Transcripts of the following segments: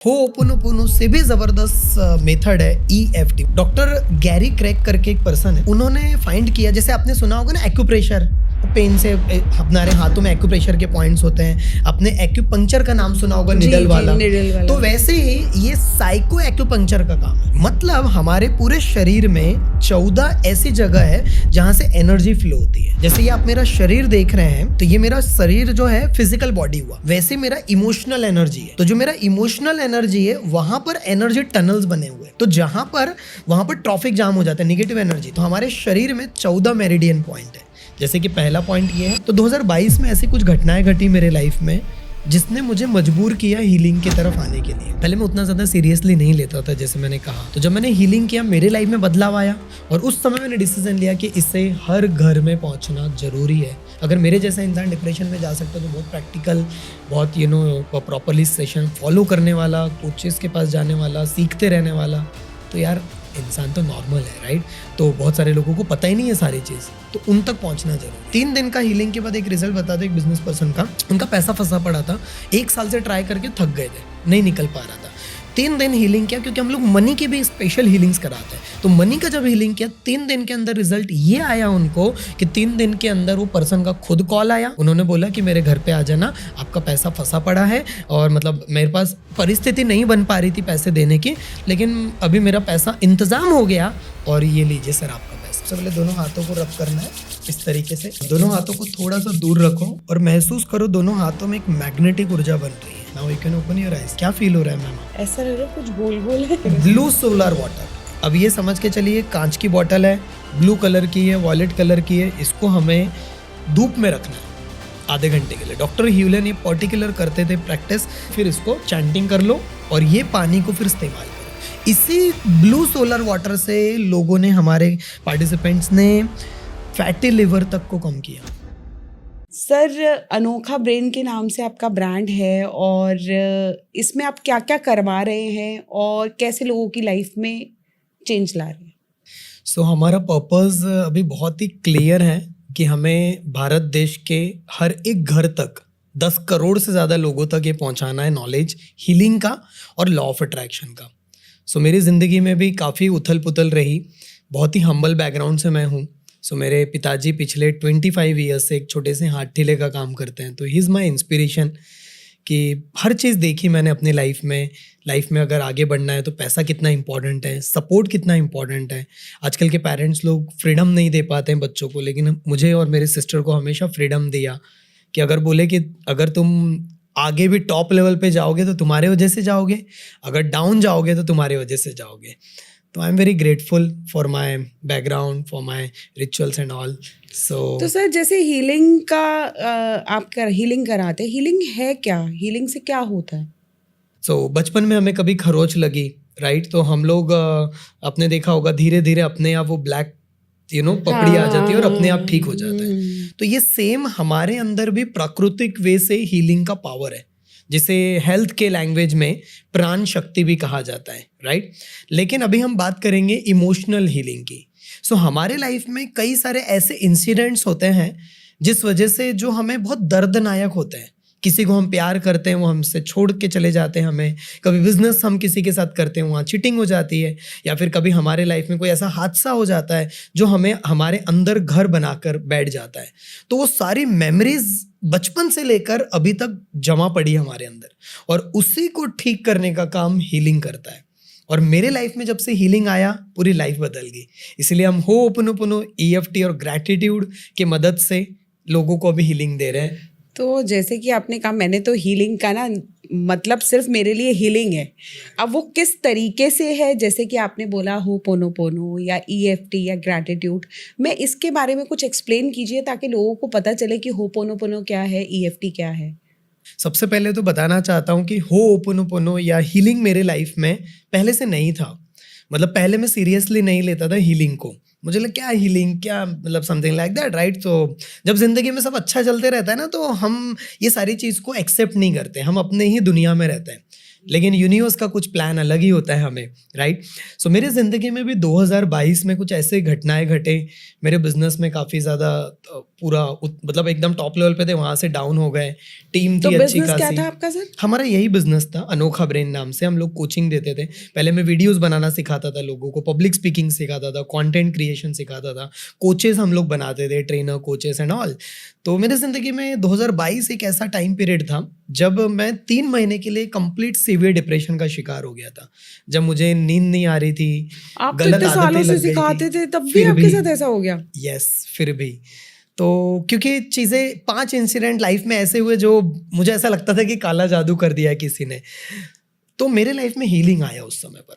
Ho'oponopono से भी जबरदस्त मेथड है EFT। डॉक्टर गैरी क्रैक करके एक पर्सन है, उन्होंने फाइंड किया, जैसे आपने सुना होगा ना एक्यूप्रेशर, पेन से हमारे हाथों में एक्यूप्रेशर के पॉइंट्स होते हैं, आपने एक्यूपंक्चर का नाम सुना होगा, निडल वाला। तो वैसे ही ये साइको एक्यूपंक्चर का काम है। मतलब हमारे पूरे शरीर में 14 ऐसी जगह है जहां से एनर्जी फ्लो होती है। जैसे ये आप मेरा शरीर देख रहे हैं, तो ये मेरा शरीर जो है फिजिकल बॉडी हुआ, वैसे मेरा इमोशनल एनर्जी है। तो जो मेरा इमोशनल एनर्जी है, वहां पर एनर्जी टनल्स बने हुए हैं। तो वहां पर ट्रैफिक जाम हो जाता है, नेगेटिव एनर्जी। तो हमारे शरीर में 14 मेरिडियन पॉइंट है। जैसे कि पहला पॉइंट ये है, तो 2022 में ऐसी कुछ घटनाएं घटी मेरे लाइफ में जिसने मुझे मजबूर किया हीलिंग की तरफ आने के लिए। पहले मैं उतना ज़्यादा सीरियसली नहीं लेता था, जैसे मैंने कहा। तो जब मैंने हीलिंग किया, मेरे लाइफ में बदलाव आया, और उस समय मैंने डिसीजन लिया कि इससे हर घर में पहुंचना जरूरी है। अगर मेरे जैसा इंसान डिप्रेशन में जा सकता है, तो बहुत प्रैक्टिकल, बहुत प्रॉपरली सेशन फॉलो करने वाला, कोचेस के पास जाने वाला, सीखते रहने वाला, तो यार इंसान तो नॉर्मल है, राइट। तो बहुत सारे लोगों को पता ही नहीं है सारी चीज़, तो उन तक पहुंचना जरूर। 3 दिन का हीलिंग के बाद एक रिजल्ट बता दो, एक बिजनेस पर्सन का, उनका पैसा फंसा पड़ा था, 1 साल से ट्राई करके थक गए थे, नहीं निकल पा रहा था। 3 दिन हीलिंग किया, क्योंकि हम लोग मनी की भी स्पेशल हीलिंग्स कराते हैं। तो मनी का जब हीलिंग किया, 3 दिन के अंदर रिजल्ट ये आया उनको कि 3 दिन के अंदर वो पर्सन का खुद कॉल आया। उन्होंने बोला कि मेरे घर पे आ जाना, आपका पैसा फंसा पड़ा है, और मतलब मेरे पास परिस्थिति नहीं बन पा रही थी पैसे देने की, लेकिन अभी मेरा पैसा इंतजाम हो गया, और ये लीजिए सर आपका पैसा। सबसे पहले दोनों हाथों को रब करना है इस तरीके से। दोनों हाथों को थोड़ा सा दूर रखो और महसूस करो दोनों हाथों में एक मैग्नेटिक ऊर्जा बन रही है। Now you can open your eyes. क्या फील हो रहा है मैम? ऐसा लग रहा है कुछ गोल गोल है। Blue solar water. अब ये समझ के चलिए, कांच की बोतल है, ब्लू कलर की है, वॉयलेट कलर की है। इसको हमें धूप में रखना है आधे घंटे के लिए। डॉक्टर ह्यूलन ये पर्टिकुलर करते थे प्रैक्टिस। फिर इसको चैंटिंग कर लो और ये पानी को फिर इस्तेमाल करो। इसी ब्लू सोलर वाटर से लोगों ने, हमारे पार्टिसिपेंट्स ने फैटी लिवर तक को कम किया। सर, अनोखा ब्रेन के नाम से आपका ब्रांड है, और इसमें आप क्या क्या करवा रहे हैं और कैसे लोगों की लाइफ में चेंज ला रहे हैं? सो हमारा पर्पस अभी बहुत ही क्लियर है कि हमें भारत देश के हर एक घर तक 10 करोड़ से ज़्यादा लोगों तक ये पहुंचाना है नॉलेज हीलिंग का और लॉ ऑफ अट्रैक्शन का। सो मेरी ज़िंदगी में भी काफ़ी उथल पुथल रही। बहुत ही हम्बल बैकग्राउंड से मैं हूँ। सो मेरे पिताजी पिछले 25 ईयर्स से एक छोटे से हाथ ठेले का काम करते हैं। तो ही इज़ माई इंस्पिरेशन कि हर चीज़ देखी मैंने अपनी लाइफ में अगर आगे बढ़ना है तो पैसा कितना इंपॉर्टेंट है, सपोर्ट कितना इंपॉर्टेंट है। आजकल के पेरेंट्स लोग फ्रीडम नहीं दे पाते हैं बच्चों को, लेकिन मुझे और मेरे सिस्टर को हमेशा फ्रीडम दिया कि अगर बोले कि अगर तुम आगे भी टॉप लेवल पे जाओगे तो तुम्हारे वजह से जाओगे, अगर डाउन जाओगे तो तुम्हारे वजह से जाओगे। तो I am very grateful for my background, for my rituals and all. तो सर, जैसे हीलिंग का आप हीलिंग कराते हैं, हीलिंग है क्या? हीलिंग से क्या होता है? बचपन में हमें कभी खरोच लगी, राइट, तो हम लोग आपने देखा होगा धीरे धीरे अपने आप वो ब्लैक पपड़ी आ जाती है और अपने आप ठीक हो जाता है। तो ये सेम हमारे अंदर भी प्राकृतिक वे से हीलिंग का पावर है, जिसे हेल्थ के लैंग्वेज में प्राण शक्ति भी कहा जाता है, राइट। लेकिन अभी हम बात करेंगे इमोशनल हीलिंग की। हमारे लाइफ में कई सारे ऐसे इंसिडेंट्स होते हैं जिस वजह से जो हमें बहुत दर्दनायक होते हैं। किसी को हम प्यार करते हैं, वो हमसे छोड़ के चले जाते हैं हमें। कभी बिजनेस हम किसी के साथ करते हैं, वहाँ चीटिंग हो जाती है, या फिर कभी हमारे लाइफ में कोई ऐसा हादसा हो जाता है जो हमें हमारे अंदर घर बनाकर बैठ जाता है। तो वो सारी मेमोरीज बचपन से लेकर अभी तक जमा पड़ी है हमारे अंदर, और उसी को ठीक करने का काम हीलिंग करता है। और मेरे लाइफ में जब से हीलिंग आया, पूरी लाइफ बदल गई। इसलिए हम होपोनोपोनो, EFT और ग्रैटिट्यूड की मदद से लोगों को अभी हीलिंग दे रहे हैं। तो जैसे कि आपने कहा, मैंने तो हीलिंग का ना मतलब सिर्फ मेरे लिए हीलिंग है। अब वो किस तरीके से है, जैसे कि आपने बोला होपोनोपोनो या EFT या ग्रैटिट्यूड, मैं इसके बारे में कुछ एक्सप्लेन कीजिए ताकि लोगों को पता चले कि होपोनोपोनो क्या है, EFT क्या है। सबसे पहले तो बताना चाहता हूँ कि होपोनोपोनो या हीलिंग मेरे लाइफ में पहले से नहीं था। मतलब पहले मैं सीरियसली नहीं लेता था हीलिंग को। मुझे लगा क्या हीलिंग, क्या मतलब समथिंग लाइक दैट, राइट। तो जब जिंदगी में सब अच्छा चलते रहता है ना, तो हम ये सारी चीज़ को एक्सेप्ट नहीं करते, हम अपने ही दुनिया में रहते हैं। लेकिन यूनिवर्स का कुछ प्लान अलग ही होता है हमें, राइट? सो मेरी ज़िंदगी में भी 2022 में कुछ ऐसे घटनाएं घटे, मेरे बिजनेस में काफ़ी ज़्यादा मतलब एकदम टॉप लेवल पे थे, वहाँ से डाउन हो गए, टीम तो थी अच्छी बिजनेस क्या खासी। था आपका सर? हमारा यही बिजनेस था, अनोखा ब्रेन नाम से। हम लोग कोचिंग देते थे। पहले मैं वीडियोस बनाना सिखाता था लोगों को, पब्लिक स्पीकिंग सिखाता था, कंटेंट क्रिएशन सिखाता था, कोचेस हम लोग बनाते थे, ट्रेनर कोचेस एंड ऑल। तो मेरी ज़िंदगी में 2022 एक ऐसा टाइम पीरियड था जब मैं 3 महीने के लिए कंप्लीट सीवियर डिप्रेशन का शिकार हो गया था। जब मुझे नींद नहीं आ रही थी, आप तो गलत इतने आदतें सालों से लग गई सिखाते थी, थे, तब भी फिर आपके भी साथ ऐसा हो गया? यस, फिर भी। तो क्योंकि चीज़ें 5 इंसिडेंट लाइफ में ऐसे हुए जो मुझे ऐसा लगता था कि काला जादू कर दिया है किसी ने। तो मेरे लाइफ में हीलिंग आया उस समय पर।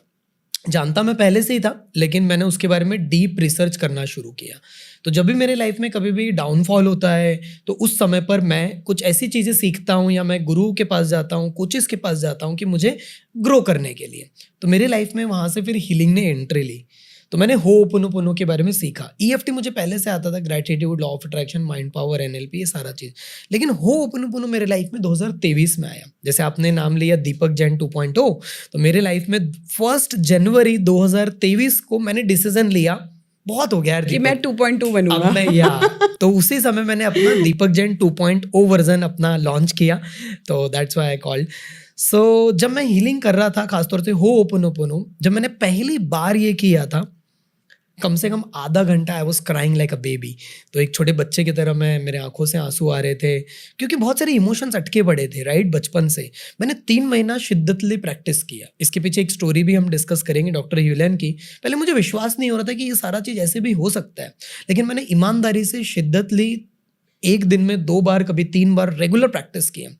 जानता मैं पहले से ही था, लेकिन मैंने उसके बारे में डीप रिसर्च करना शुरू किया। तो जब भी मेरे लाइफ में कभी भी डाउनफॉल होता है, तो उस समय पर मैं कुछ ऐसी चीज़ें सीखता हूँ या मैं गुरु के पास जाता हूँ, कोचेस के पास जाता हूँ कि मुझे ग्रो करने के लिए। तो मेरे लाइफ में वहाँ से फिर हीलिंग ने एंट्री ली। तो मैंने होपोनोपोनो के बारे में सीखा। ईएफटी मुझे पहले से आता था, gratitude, law of attraction, mind power, NLP, ये सारा चीज़। लेकिन होपोनोपोनो मेरे लाइफ में 2023 में आया। जैसे आपने नाम लिया दीपक जैन 2.0, तो मेरे लाइफ में 1 जनवरी 2023 को मैंने डिसीजन लिया, बहुत हो गया यार कि मैं दीपक, 2.2 अब बनूंगा। मैं तो उसी समय मैंने अपना दीपक जैन 2.0 वर्जन अपना लॉन्च किया। तो दैट्स व्हाई आई कॉल्ड। सो जब मैं हीलिंग कर रहा था, खासतौर से होपोनोपोनो, जब मैंने पहली बार ये किया था, कम से कम आधा घंटा I was crying like a baby. तो एक छोटे बच्चे की तरह मेरे आंखों से आंसू आ रहे थे, क्योंकि बहुत सारे इमोशंस अटके पड़े थे, राइट? बचपन से मैंने 3 महीना शिद्दतली प्रैक्टिस किया। इसके पीछे एक स्टोरी भी हम डिस्कस करेंगे डॉक्टर ह्यूलन की। पहले मुझे विश्वास नहीं हो रहा था कि ये सारा चीज़ ऐसे भी हो सकता है, लेकिन मैंने ईमानदारी से शिद्दतली एक दिन में 2 बार, कभी 3 बार रेगुलर प्रैक्टिस किया।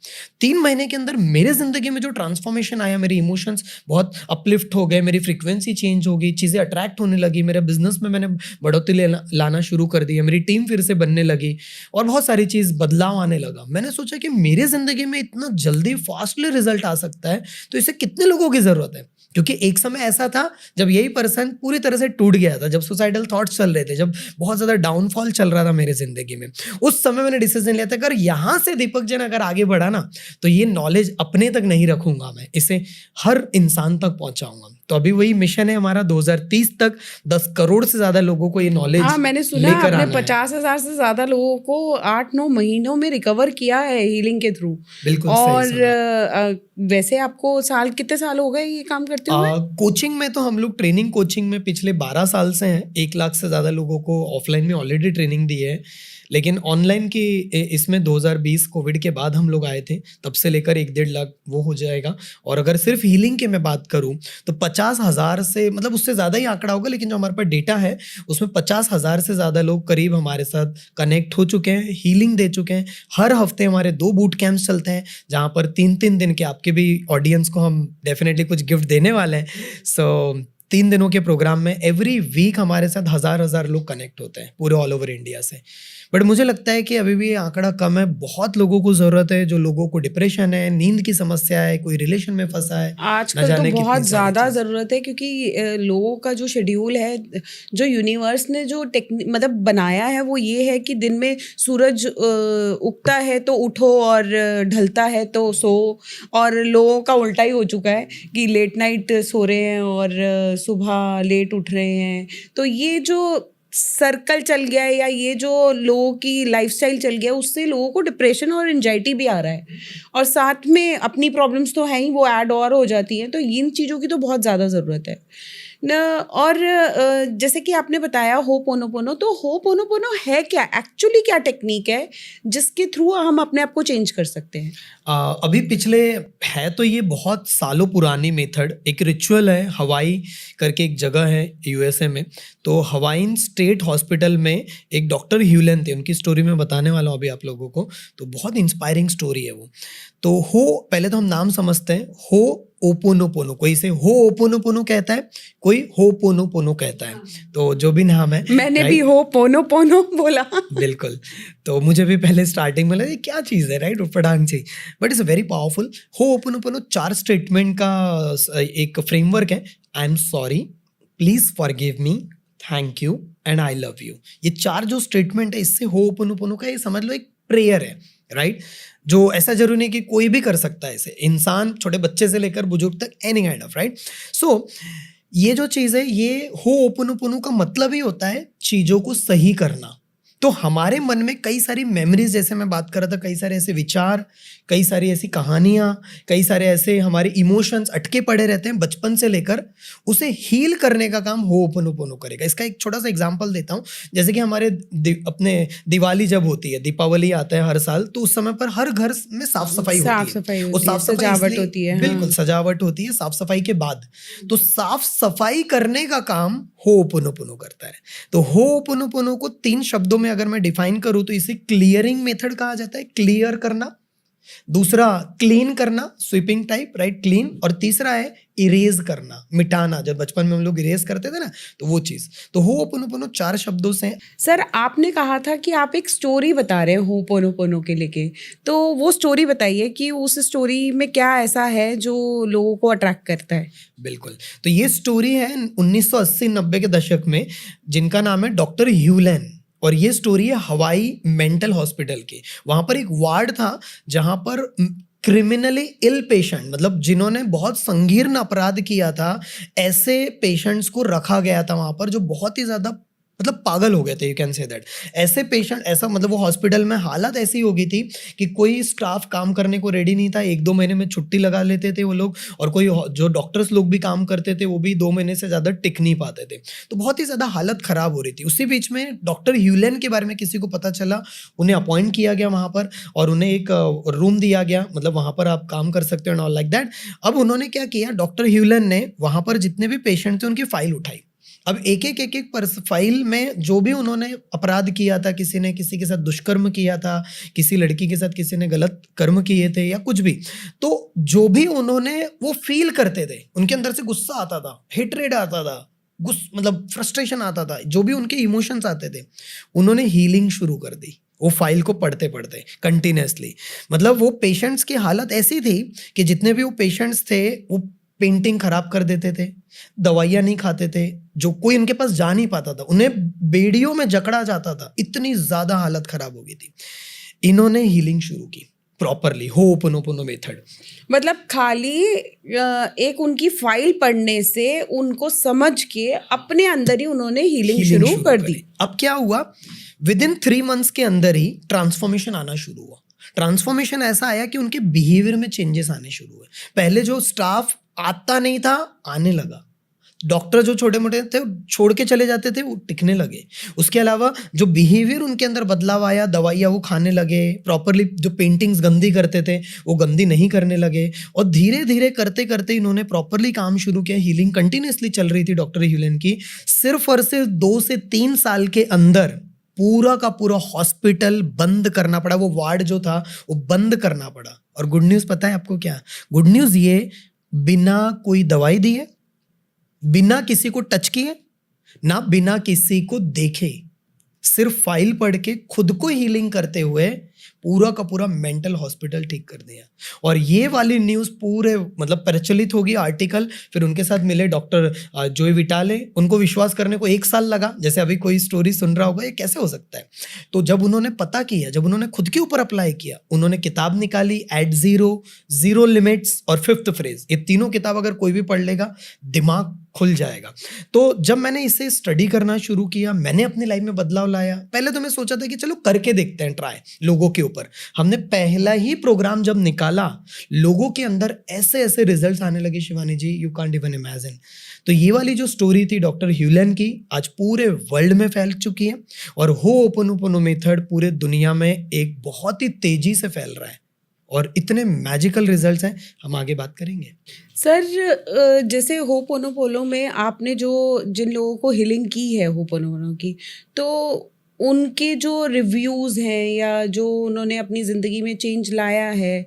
3 महीने के अंदर मेरे ज़िंदगी में जो ट्रांसफॉर्मेशन आया, मेरे इमोशंस बहुत अपलिफ्ट हो गए, मेरी फ्रीक्वेंसी चेंज हो गई, चीज़ें अट्रैक्ट होने लगी, मेरे बिजनेस में मैंने बढ़ोतरी लाना शुरू कर दी, मेरी टीम फिर से बनने लगी और बहुत सारी चीज़ बदलाव आने लगा। मैंने सोचा कि मेरे ज़िंदगी में इतना जल्दी फास्टली रिजल्ट आ सकता है, तो इसे कितने लोगों की ज़रूरत है? क्योंकि एक समय ऐसा था जब यही पर्सन पूरी तरह से टूट गया था, जब सुसाइडल थॉट्स चल रहे थे, जब बहुत ज़्यादा डाउनफॉल चल रहा था मेरे ज़िंदगी में। उस समय मैंने डिसीजन लिया था, अगर यहाँ से दीपक जैन अगर आगे बढ़ा ना, तो ये नॉलेज अपने तक नहीं रखूंगा, मैं इसे हर इंसान तक पहुंचाऊंगा। तो अभी वही मिशन है हमारा, 2030 तक 10 करोड़ से ज़्यादा लोगों को ये नॉलेज हाँ, मैंने सुना लेकर आपने आना है। 50,000 से ज्यादा लोगों को 8-9 महीनों में रिकवर किया है हीलिंग के थ्रू। बिल्कुल सही और सुना। वैसे आपको कितने साल हो गए ये काम करते हुए? कोचिंग में तो हम लोग ट्रेनिंग कोचिंग में पिछले 12 साल से हैं। 1 लाख से ज़्यादा लोगों को ऑफलाइन में ऑलरेडी ट्रेनिंग दी है, लेकिन ऑनलाइन की इसमें 2020 कोविड के बाद हम लोग आए थे, तब से लेकर 1-1.5 लाख वो हो जाएगा। और अगर सिर्फ हीलिंग की मैं बात करूं तो 50,000 से, मतलब उससे ज़्यादा ही आंकड़ा होगा, लेकिन जो हमारे पास डेटा है उसमें 50,000 से ज़्यादा लोग करीब हमारे साथ कनेक्ट हो चुके हैं, हीलिंग दे चुके हैं। हर हफ्ते हमारे 2 बूट कैंप्स चलते हैं, जहाँ पर 3-3 दिन के, आपके भी ऑडियंस को हम डेफिनेटली कुछ गिफ्ट देने वाले हैं। सो 3 दिनों के प्रोग्राम में एवरी वीक हमारे साथ 1000 लोग कनेक्ट होते हैं पूरे ऑल ओवर इंडिया से। बट मुझे लगता है कि अभी भी ये आंकड़ा कम है। बहुत लोगों को ज़रूरत है, जो लोगों को डिप्रेशन है, नींद की समस्या है, कोई रिलेशन में फंसा है, ना आजकल जाने तो कितनी बहुत सारी ज़्यादा चीज़। ज़रूरत है, क्योंकि लोगों का जो शेड्यूल है, जो यूनिवर्स ने जो मतलब बनाया है, वो ये है कि दिन में सूरज उगता है तो उठो और ढलता है तो सो। और लोगों का उल्टा ही हो चुका है कि लेट नाइट सो रहे हैं और सुबह लेट उठ रहे हैं। तो ये जो सर्कल चल गया है, या ये जो लोगों की लाइफस्टाइल चल गया है, उससे लोगों को डिप्रेशन और एंजाइटी भी आ रहा है। और साथ में अपनी प्रॉब्लम्स तो हैं ही, वो ऐड और हो जाती हैं। तो इन चीज़ों की तो बहुत ज़्यादा ज़रूरत है न। और जैसे कि आपने बताया होपोनोपोनो, तो होपोनोपोनो है क्या एक्चुअली? क्या टेक्निक है जिसके थ्रू हम अपने आप को चेंज कर सकते हैं? अभी पिछले, है तो ये बहुत सालों पुरानी मेथड, एक रिचुअल है। हवाई करके एक जगह है यूएसए में, तो हवाइन स्टेट हॉस्पिटल में एक डॉक्टर ह्यूलन थे, उनकी स्टोरी मैं बताने वाला हूँ अभी आप लोगों को। तो बहुत इंस्पायरिंग स्टोरी है वो। तो पहले तो हम नाम समझते हैं, हो ओपोनोपोनो, कोई इसे हो ओपोनोपोनो कहता है, कोई हो पोनो कहता है। तो जो भी नाम है, मैंने right? भी हो पोनो बोला। बिल्कुल। तो मुझे भी पहले स्टार्टिंग में लगा ये क्या चीज़ है, राइट, ऊपर से, बट इट्स वेरी पावरफुल। हो ओपोनोपोनो 4 स्टेटमेंट का एक फ्रेमवर्क है। आई am sorry, please forgive me, thank you and I love you. ये 4 जो स्टेटमेंट है, इससे हो ओपोनोपोनो का, ये समझ लो एक प्रेयर है, राइट? जो ऐसा जरूरी नहीं कि कोई भी कर सकता है इसे, इंसान छोटे बच्चे से लेकर बुजुर्ग तक, any kind of, right? So ये जो चीज़ है, ये होओपोनोपोनो का मतलब ही होता है चीज़ों को सही करना। तो हमारे मन में कई सारी मेमोरीज, जैसे मैं बात कर रहा था, कई सारे ऐसे विचार, कई सारी ऐसी कहानियाँ, कई सारे ऐसे हमारे इमोशंस अटके पड़े रहते हैं बचपन से लेकर, उसे हील करने का काम होओपोनोपोनो करेगा। इसका एक छोटा सा एग्जांपल देता हूँ। जैसे कि हमारे अपने दिवाली जब होती है, दीपावली आता है हर साल, तो उस समय पर हर घर में साफ सफाई होती है। वो साफ सफाई सजावट इसलिए- होती है, बिल्कुल, हाँ। सजावट होती है साफ सफाई के बाद। तो साफ सफाई करने का काम होओपोनोपोनो करता है। तो होओपोनोपोनो को 3 शब्दों में अगर मैं डिफाइन करूं तो इसे क्लियरिंग मेथड कहा जाता है, क्लियर करना। दूसरा क्लीन करना, स्वीपिंग टाइप, राइट, क्लीन। और तीसरा है इरेज करना, मिटाना। जब बचपन में हम लोग इरेज करते थे ना, तो वो चीज। तो होओपोनोपोनो 4 शब्दों से है। सर, आपने कहा था कि आप एक स्टोरी बता रहे हो होपोनोपोनो के लेके, तो वो स्टोरी बताइए कि उस स्टोरी में क्या ऐसा है जो लोगों को अट्रैक्ट करता है। बिल्कुल। तो ये स्टोरी है 1980-90 के दशक में, जिनका नाम है डॉक्टर ह्यूलेन। और ये स्टोरी है हवाई मेंटल हॉस्पिटल की। वहां पर एक वार्ड था जहां पर क्रिमिनली इल पेशेंट, मतलब जिन्होंने बहुत संगीर्ण अपराध किया था, ऐसे पेशेंट्स को रखा गया था वहां पर, जो बहुत ही ज्यादा मतलब पागल हो गए थे, यू कैन से दैट। ऐसे पेशेंट, ऐसा मतलब वो हॉस्पिटल में हालत ऐसी हो गई थी कि कोई स्टाफ काम करने को रेडी नहीं था। 1-2 महीने में छुट्टी लगा लेते थे वो लोग, और कोई जो डॉक्टर्स लोग भी काम करते थे वो भी 2 महीने से ज़्यादा टिक नहीं पाते थे। तो बहुत ही ज़्यादा हालत ख़राब हो रही थी। उसी बीच में डॉक्टर ह्यूलेन के बारे में किसी को पता चला, उन्हें अपॉइंट किया गया वहाँ पर, और उन्हें एक रूम दिया गया, मतलब वहाँ पर आप काम कर सकते हो, ऑल लाइक दैट। अब उन्होंने क्या किया, डॉक्टर ह्यूलेन ने वहाँ पर जितने भी पेशेंट थे उनकी फाइल उठाई। अब एक एक फाइल में जो भी उन्होंने अपराध किया था, किसी ने किसी के साथ दुष्कर्म किया था, किसी लड़की के साथ किसी ने गलत कर्म किए थे या कुछ भी, तो जो भी उन्होंने वो फील करते थे, उनके अंदर से गुस्सा आता था, हेट्रेड आता था, मतलब फ्रस्ट्रेशन आता था, जो भी उनके इमोशंस आते थे, उन्होंने हीलिंग शुरू कर दी वो फाइल को पढ़ते पढ़ते कंटिन्यूसली। मतलब वो पेशेंट्स की हालत ऐसी थी कि जितने भी वो पेशेंट्स थे, वो पेंटिंग खराब कर देते थे, दवाइयाँ नहीं खाते थे, जो कोई उनके पास जा नहीं पाता था, उन्हें बेड़ियों में जकड़ा जाता था, इतनी ज्यादा हालत खराब हो गई थी। इन्होंने हीलिंग शुरू की प्रॉपरली, होओपोनोपोनो मेथड। मतलब खाली एक उनकी फाइल पढ़ने से, उनको समझ के अपने अंदर ही उन्होंने हीलिंग शुरू कर दी। अब क्या हुआ, विद इन 3 मंथ्स के अंदर ही ट्रांसफॉर्मेशन आना शुरू हुआ। ट्रांसफॉर्मेशन ऐसा आया कि उनके बिहेवियर में चेंजेस आने शुरू हुए। पहले जो स्टाफ आता नहीं था, आने लगा। डॉक्टर जो छोटे मोटे थे छोड़ के चले जाते थे, वो टिकने लगे। उसके अलावा जो बिहेवियर उनके अंदर बदलाव आया, दवाइयाँ वो खाने लगे, प्रॉपरली जो पेंटिंग्स गंदी करते थे वो गंदी नहीं करने लगे, और धीरे धीरे करते करते इन्होंने प्रॉपरली काम शुरू किया। हीलिंग कंटिन्यूसली चल रही थी डॉक्टर ह्यूलेन की। सिर्फ और सिर्फ 2 से 3 साल के अंदर पूरा का पूरा हॉस्पिटल बंद करना पड़ा, वो वार्ड जो था वो बंद करना पड़ा। और गुड न्यूज़ पता है आपको क्या? गुड न्यूज़ ये, बिना कोई दवाई दिए, बिना किसी को टच किए, ना बिना किसी को देखे, सिर्फ फाइल पढ़ के खुद को हीलिंग करते हुए पूरा का पूरा मेंटल हॉस्पिटल ठीक कर दिया। और ये वाली न्यूज़ पूरे मतलब प्रचलित होगी, आर्टिकल। फिर उनके साथ मिले डॉक्टर जोई विटाले, उनको विश्वास करने को 1 साल लगा। जैसे अभी कोई स्टोरी सुन रहा होगा, ये कैसे हो सकता है? तो जब उन्होंने पता किया, जब उन्होंने खुद के ऊपर अप्लाई किया, उन्होंने किताब निकाली, एट जीरो, जीरो लिमिट्स और फिफ्थ फ्रेज। ये तीनों किताब अगर कोई भी पढ़ लेगा, दिमाग खुल जाएगा। तो जब मैंने इसे स्टडी करना शुरू किया, मैंने अपनी लाइफ में बदलाव लाया। पहले तो मैं सोचा था कि चलो करके देखते हैं ट्राई लोगों के ऊपर। हमने पहला ही प्रोग्राम जब निकाला, लोगों के अंदर ऐसे ऐसे रिजल्ट्स आने लगे शिवानी जी, यू कांट इवन इमेजिन। तो ये वाली जो स्टोरी थी डॉक्टर ह्यूलेन की, आज पूरे वर्ल्ड में फैल चुकी है, और होओपोनोपोनो मेथड पूरे दुनिया में एक बहुत ही तेजी से फैल रहा है, और इतने मैजिकल रिजल्ट्स हैं, हम आगे बात करेंगे। सर, जैसे होपोनोपोनो में आपने जो जिन लोगों को हीलिंग की है होपोनोपोनो की, तो उनके जो रिव्यूज़ हैं या जो उन्होंने अपनी ज़िंदगी में चेंज लाया है,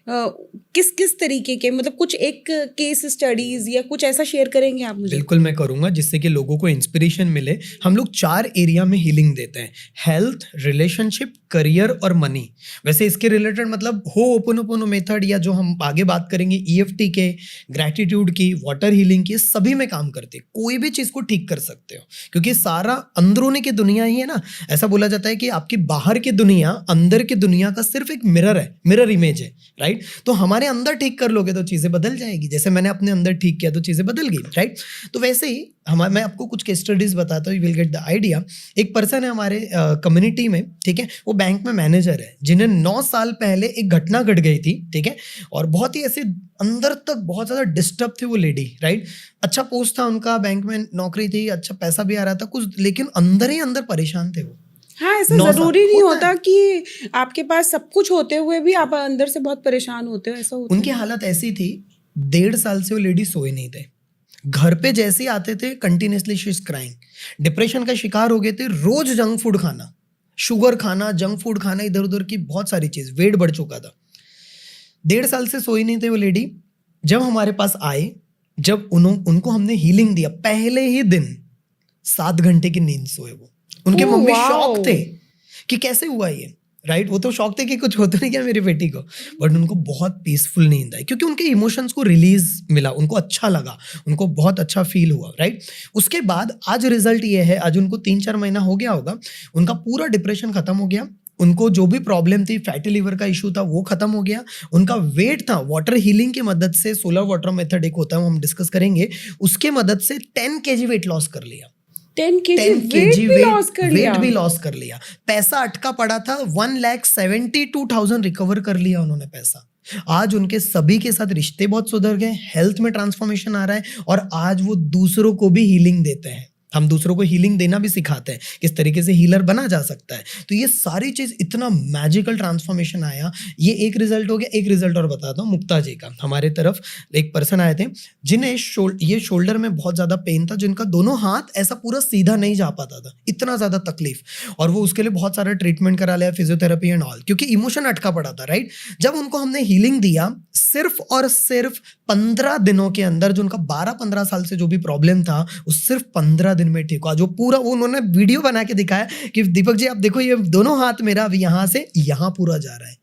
किस किस तरीके के, मतलब कुछ एक केस स्टडीज या कुछ ऐसा शेयर करेंगे आप मुझे? बिल्कुल मैं करूंगा, जिससे कि लोगों को इंस्पिरेशन मिले। हम लोग 4 एरिया में हीलिंग देते हैं: हेल्थ, रिलेशनशिप, करियर और मनी। वैसे इसके रिलेटेड मतलब होओपोनोपोनो मेथड, या जो हम आगे बात करेंगे EFT के, ग्रैटिट्यूड की, वाटर हीलिंग की, सभी में काम करते हैं। कोई भी चीज़ को ठीक कर सकते हो, क्योंकि सारा अंदरूनी की दुनिया ही है ना। ऐसा बोला जाता है कि आपकी बाहर की दुनिया अंदर की दुनिया का सिर्फ एक मिरर है, मिरर इमेज है, राइट। तो हमारे अंदर ठीक कर लोगे तो चीज़ें बदल जाएगी। जैसे मैंने अपने अंदर ठीक किया तो चीज़ें बदल गई, राइट। तो वैसे ही मैं आपको कुछ केस स्टडीज बताता हूँ, you will get the idea. एक पर्सन है हमारे कम्युनिटी में, ठीक है, वो बैंक में मैनेजर है, जिन्हें 9 साल पहले एक घटना घट गई थी, ठीक है, और बहुत ही ऐसे अंदर तक बहुत ज़्यादा डिस्टर्ब थी वो लेडी, राइट। अच्छा पोस्ट था उनका, बैंक में नौकरी थी, अच्छा पैसा भी आ रहा था कुछ, लेकिन अंदर ही अंदर परेशान थे वो। हाँ, ऐसा 9 साल जरूरी नहीं होता होता है। कि आपके पास सब कुछ होते हुए भी आप अंदर से बहुत परेशान होते हो, ऐसा होता उनकी है। हालत ऐसी थी, 1.5 साल से वो लेडी सोए नहीं थे। घर पे जैसे ही आते थे continuously she is crying. Depression का शिकार हो गए थे। रोज जंक फूड खाना, शुगर खाना, जंक फूड खाना, इधर उधर की बहुत सारी चीज, वेट बढ़ चुका था। 1.5 साल से सोई नहीं थे वो लेडी। जब हमारे पास आए, जब उनको हमने हीलिंग दिया, पहले ही दिन 7 घंटे की नींद सोए वो। उनके ओह, मम्मी वाओ। शॉक थे कि कैसे हुआ ये, राइट। वो तो शॉक थे कि कुछ होता नहीं क्या मेरी बेटी को, बट उनको बहुत पीसफुल नींद आई, क्योंकि उनके इमोशंस को रिलीज मिला, उनको अच्छा लगा, उनको बहुत अच्छा फील हुआ, राइट। उसके बाद आज रिजल्ट ये है, आज उनको 3-4 महीना हो गया होगा, उनका पूरा डिप्रेशन खत्म हो गया। उनको जो भी प्रॉब्लम थी, फैटी लिवर का इशू था, वो खत्म हो गया। उनका वेट था, वाटर हीलिंग की मदद से, सोलर वाटर मेथड एक होता है, वो हम डिस्कस करेंगे, उसके मदद से 10 kg वेट लॉस कर लिया। 10 kg 10 वेट kg भी लॉस कर लिया। वेट भी लॉस कर लिया। पैसा अटका पड़ा था, 1,72,000 रिकवर कर लिया उन्होंने पैसा। आज उनके सभी के साथ रिश्ते बहुत सुधर गए, हेल्थ में ट्रांसफॉर्मेशन आ रहा है, और आज वो दूसरों को भी हीलिंग देते हैं। हम दूसरों को हीलिंग देना भी सिखाते हैं, किस तरीके से हीलर बना जा सकता है। तो ये सारी चीज, इतना मैजिकल ट्रांसफॉर्मेशन आया। ये एक रिजल्ट हो गया। एक रिजल्ट और बताता हूँ, मुक्ता जी का। हमारे तरफ एक पर्सन आए थे, जिन्हें ये शोल्डर में बहुत ज्यादा पेन था, जिनका दोनों हाथ ऐसा पूरा सीधा नहीं जा पाता था, इतना ज्यादा तकलीफ, और वो उसके लिए बहुत सारा ट्रीटमेंट करा लिया, फिजियोथेरेपी एंड ऑल, क्योंकि इमोशन अटका पड़ा था, राइट। जब उनको हमने हीलिंग दिया, सिर्फ और सिर्फ 15 दिनों के अंदर, जो उनका 12-15 साल से जो भी प्रॉब्लम था, वो सिर्फ 15 दिन में ठीक हुआ। जो पूरा वो उन्होंने वीडियो बना के दिखाया कि दीपक जी आप देखो, ये दोनों हाथ मेरा अब यहाँ से यहाँ पूरा जा रहा है।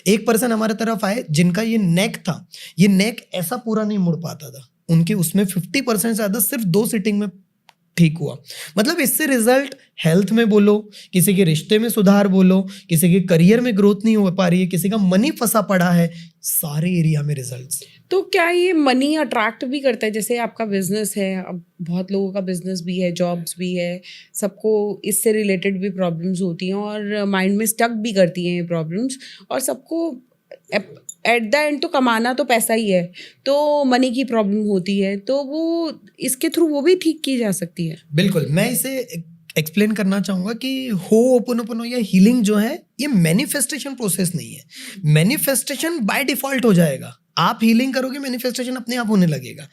एक पर्सन हमारे तरफ आए, जिनका ये नेक था, ये नेक ऐसा पूरा नहीं मुड़ पाता था, उनके उसमें 50% से ज्यादा सिर्फ 2 सिटिंग में ठीक हुआ। मतलब इससे रिजल्ट, हेल्थ में बोलो, किसी के रिश्ते में सुधार बोलो, किसी के करियर में ग्रोथ नहीं हो पा रही है, किसी का मनी फंसा पड़ा है, सारे एरिया में रिजल्ट्स। तो क्या ये मनी अट्रैक्ट भी करता है? जैसे आपका बिजनेस है, अब बहुत लोगों का बिजनेस भी है, जॉब्स भी है, सबको इससे रिलेटेड भी प्रॉब्लम्स होती हैं, और माइंड में स्टक भी करती हैं ये प्रॉब्लम्स, और सबको एट द एंड तो कमाना तो पैसा ही है, तो मनी की प्रॉब्लम होती है, तो वो इसके थ्रू वो भी ठीक की जा सकती है। बिल्कुल, मैं इसे एक्सप्लेन करना चाहूंगा कि होओपोनोपोनो या हीलिंग जो है, ये मैनिफेस्टेशन प्रोसेस नहीं है। मैनिफेस्टेशन बाय डिफॉल्ट हो जाएगा, आप हीलिंग करोगे, मैनिफेस्टेशन अपने आप होने लगेगा।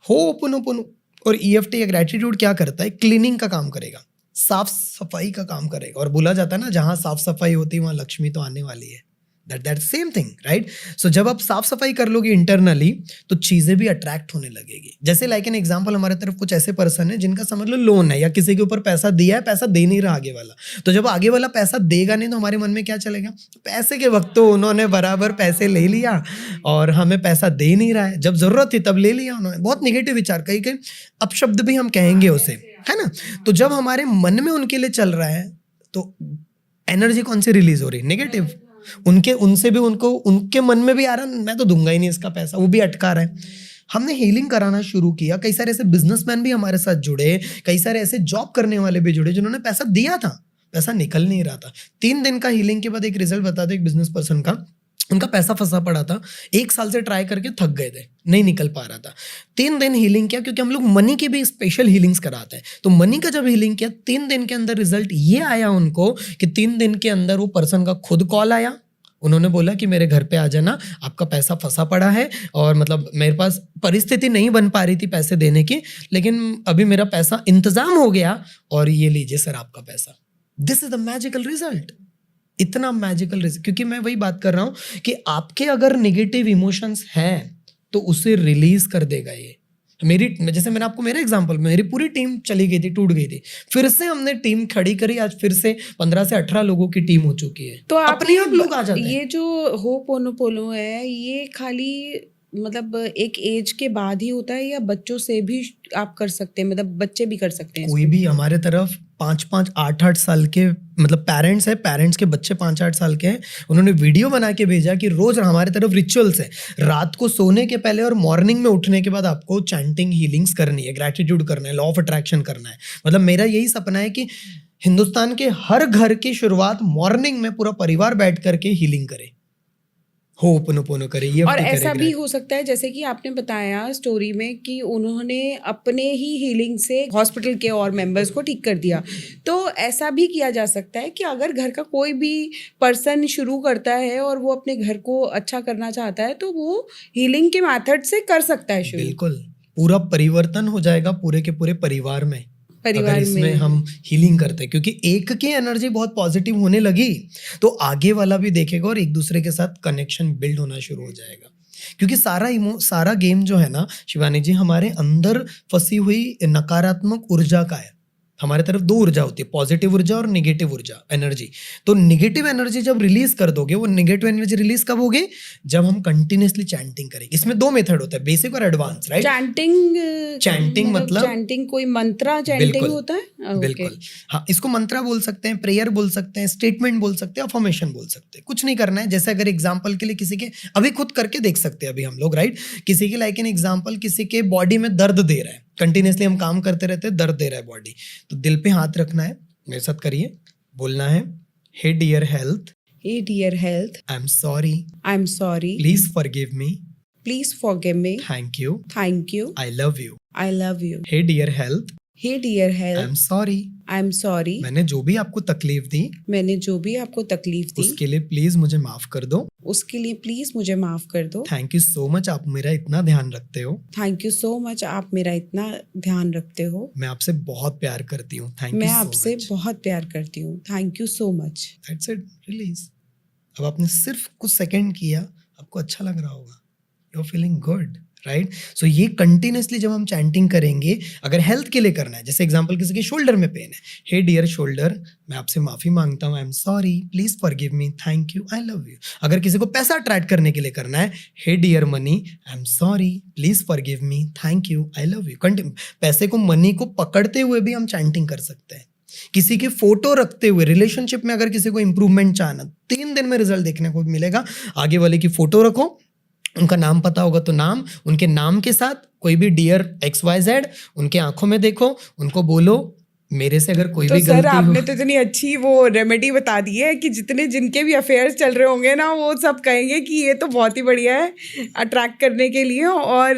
होओपोनोपोनो और EFT या ग्रैटिट्यूड क्या करता है, क्लीनिंग का काम करेगा, साफ सफाई का काम करेगा। और बोला जाता है ना, जहां साफ सफाई होती है वहां लक्ष्मी तो आने वाली है। That same thing, right. So जब आप साफ सफाई कर लोगे इंटरनली, तो चीजें भी अट्रैक्ट होने लगेगी। जैसे लाइक एन एग्जांपल, हमारे तरफ कुछ ऐसे पर्सन है जिनका समझ लो लोन है, या किसी के ऊपर पैसा दिया है, पैसा दे नहीं रहा आगे वाला। तो जब आगे वाला पैसा देगा नहीं, तो हमारे मन में क्या चलेगा, पैसे के वक्त तो उन्होंने बराबर पैसे ले लिया और हमें पैसा दे नहीं रहा है, जब जरूरत थी तब ले लिया उन्होंने। बहुत निगेटिव विचार, कई कई अपशब्द भी हम कहेंगे उसे, है ना। तो जब हमारे मन में उनके लिए चल रहा है, तो एनर्जी कौन सी रिलीज हो रही है, नेगेटिव। उनसे भी उनके मन में भी आ रहा है, मैं तो दूंगा ही नहीं इसका पैसा, वो भी अटका रहा है। हमने हीलिंग कराना शुरू किया। कई सारे ऐसे बिजनेसमैन भी हमारे साथ जुड़े, कई सारे ऐसे जॉब करने वाले भी जुड़े, जिन्होंने पैसा दिया था, पैसा निकल नहीं रहा था। 3 दिन का हीलिंग के बाद एक रिजल्ट बता दो, एक बिजनेस पर्सन का, उनका पैसा फंसा पड़ा था, 1 साल से ट्राई करके थक गए थे, नहीं निकल पा रहा था। 3 दिन हीलिंग किया, क्योंकि हम लोग मनी की भी स्पेशल हीलिंग्स कराते हैं। तो मनी का जब हीलिंग किया, 3 दिन के अंदर रिजल्ट ये आया उनको कि 3 दिन के अंदर वो पर्सन का खुद कॉल आया। उन्होंने बोला कि मेरे घर पे आ जाना, आपका पैसा फंसा पड़ा है, और मतलब मेरे पास परिस्थिति नहीं बन पा रही थी पैसे देने की, लेकिन अभी मेरा पैसा इंतजाम हो गया, और ये लीजिए सर आपका पैसा। This is the magical result. इतना मैजिकल रिजल्ट, क्योंकि मैं वही बात कर रहा हूँ कि आपके अगर नेगेटिव इमोशंस हैं तो उसे रिलीज कर देगा ये। मेरी, जैसे मैंने आपको मेरा एग्जांपल, मेरी पूरी टीम चली गई थी, टूट गई थी, फिर से हमने टीम खड़ी करी, आज फिर से 15 से 18 लोगों की टीम हो चुकी है। तो आप अपने आप लोग आ जाते हैं। ये जो होपोनोपोनो है ये खाली मतलब एक एज के बाद ही होता है या बच्चों से भी आप कर सकते हैं, मतलब बच्चे भी कर सकते हैं? कोई भी हमारे तरफ 5-5, 8-8 साल के मतलब पेरेंट्स है, पेरेंट्स के बच्चे 5-8 साल के हैं, उन्होंने वीडियो बना के भेजा कि रोज हमारे तरफ रिचुअल्स है, रात को सोने के पहले और मॉर्निंग में उठने के बाद आपको चैंटिंग हीलिंग्स करनी है, ग्रेटिट्यूड करना है, लॉ ऑफ अट्रैक्शन करना है। मतलब मेरा यही सपना है कि हिंदुस्तान के हर घर की शुरुआत मॉर्निंग में पूरा परिवार बैठ करके हीलिंग करे, होपोनोपोनो करे, ये और ऐसा भी हो सकता है जैसे कि आपने बताया स्टोरी में कि उन्होंने अपने ही हीलिंग से हॉस्पिटल के और मेंबर्स को ठीक कर दिया, तो ऐसा भी किया जा सकता है कि अगर घर का कोई भी पर्सन शुरू करता है और वो अपने घर को अच्छा करना चाहता है तो वो हीलिंग के मेथड से कर सकता है शुरू। बिल्कुल, पूरा परिवर्तन हो जाएगा पूरे के पूरे परिवार में अगर इसमें हम हीलिंग करते हैं, क्योंकि एक की एनर्जी बहुत पॉजिटिव होने लगी तो आगे वाला भी देखेगा और एक दूसरे के साथ कनेक्शन बिल्ड होना शुरू हो जाएगा। क्योंकि सारा गेम जो है ना शिवानी जी, हमारे अंदर फंसी हुई नकारात्मक ऊर्जा का है। हमारे तरफ दो ऊर्जा होती है, पॉजिटिव ऊर्जा और नेगेटिव ऊर्जा एनर्जी। तो नेगेटिव एनर्जी जब रिलीज कर दोगे, वो नेगेटिव एनर्जी रिलीज कब होगी? जब हम कंटिन्यूअसली चैंटिंग करेंगे। इसमें दो मेथड होता है, बेसिक और एडवांस, राइट? चैंटिंग मतलब चैंटिंग कोई मंत्रा चैंटिंग होता है? बिल्कुल, हाँ, इसको मंत्रा बोल सकते हैं, प्रेयर बोल सकते हैं, स्टेटमेंट बोल सकते हैं, अफर्मेशन बोल सकते हैं। कुछ नहीं करना है। जैसे अगर एग्जाम्पल के लिए किसी के, अभी खुद करके देख सकते हैं अभी हम लोग, राइट? किसी के लाइक एन एग्जाम्पल, किसी के बॉडी में दर्द दे रहा है, कंटिन्यूसली हम काम करते रहते हैं, दर्द दे रहा है बॉडी, तो दिल पे हाथ रखना है, मेरे साथ करिए, बोलना है, hey dear health, hey dear health, I am sorry, please forgive me, thank you, I love you, hey dear health, I am sorry, मैंने जो भी आपको तकलीफ दी उसके लिए प्लीज मुझे माफ कर दो, थैंक यू सो मच, आप मेरा इतना ध्यान रखते हो, मैं आपसे बहुत प्यार करती हूँ, thank you so much, that's it, release. अब आपने सिर्फ कुछ सेकंड किया, आपको अच्छा लग रहा होगा, you are feeling good, right? So ये कंटिन्यूसली जब हम चैंटिंग करेंगे, अगर हेल्थ के लिए करना है, जैसे एग्जांपल किसी के शोल्डर में पेन है, हे डियर शोल्डर, मैं आपसे माफी मांगता हूँ, आई am sorry, please forgive me, thank you, I love you. अगर किसी को पैसा अट्रैक्ट करने के लिए करना है, hey dear money, I am sorry, please forgive me, thank you, I love you. पैसे को, मनी को पकड़ते हुए भी हम चैंटिंग कर सकते हैं। किसी की फोटो रखते हुए, रिलेशनशिप में अगर किसी को इंप्रूवमेंट चाहना, 3 दिन में रिजल्ट देखने को मिलेगा। आगे वाले की फोटो रखो, उनका नाम पता होगा तो नाम, उनके नाम के साथ कोई भी डियर XYZ, उनके आंखों में देखो, उनको बोलो मेरे से अगर कोई भी गलती हो। सर आपने तो इतनी अच्छी वो रेमेडी बता दी है कि जिनके भी अफेयर्स चल रहे होंगे ना, वो सब कहेंगे कि ये तो बहुत ही बढ़िया है अट्रैक्ट करने के लिए, और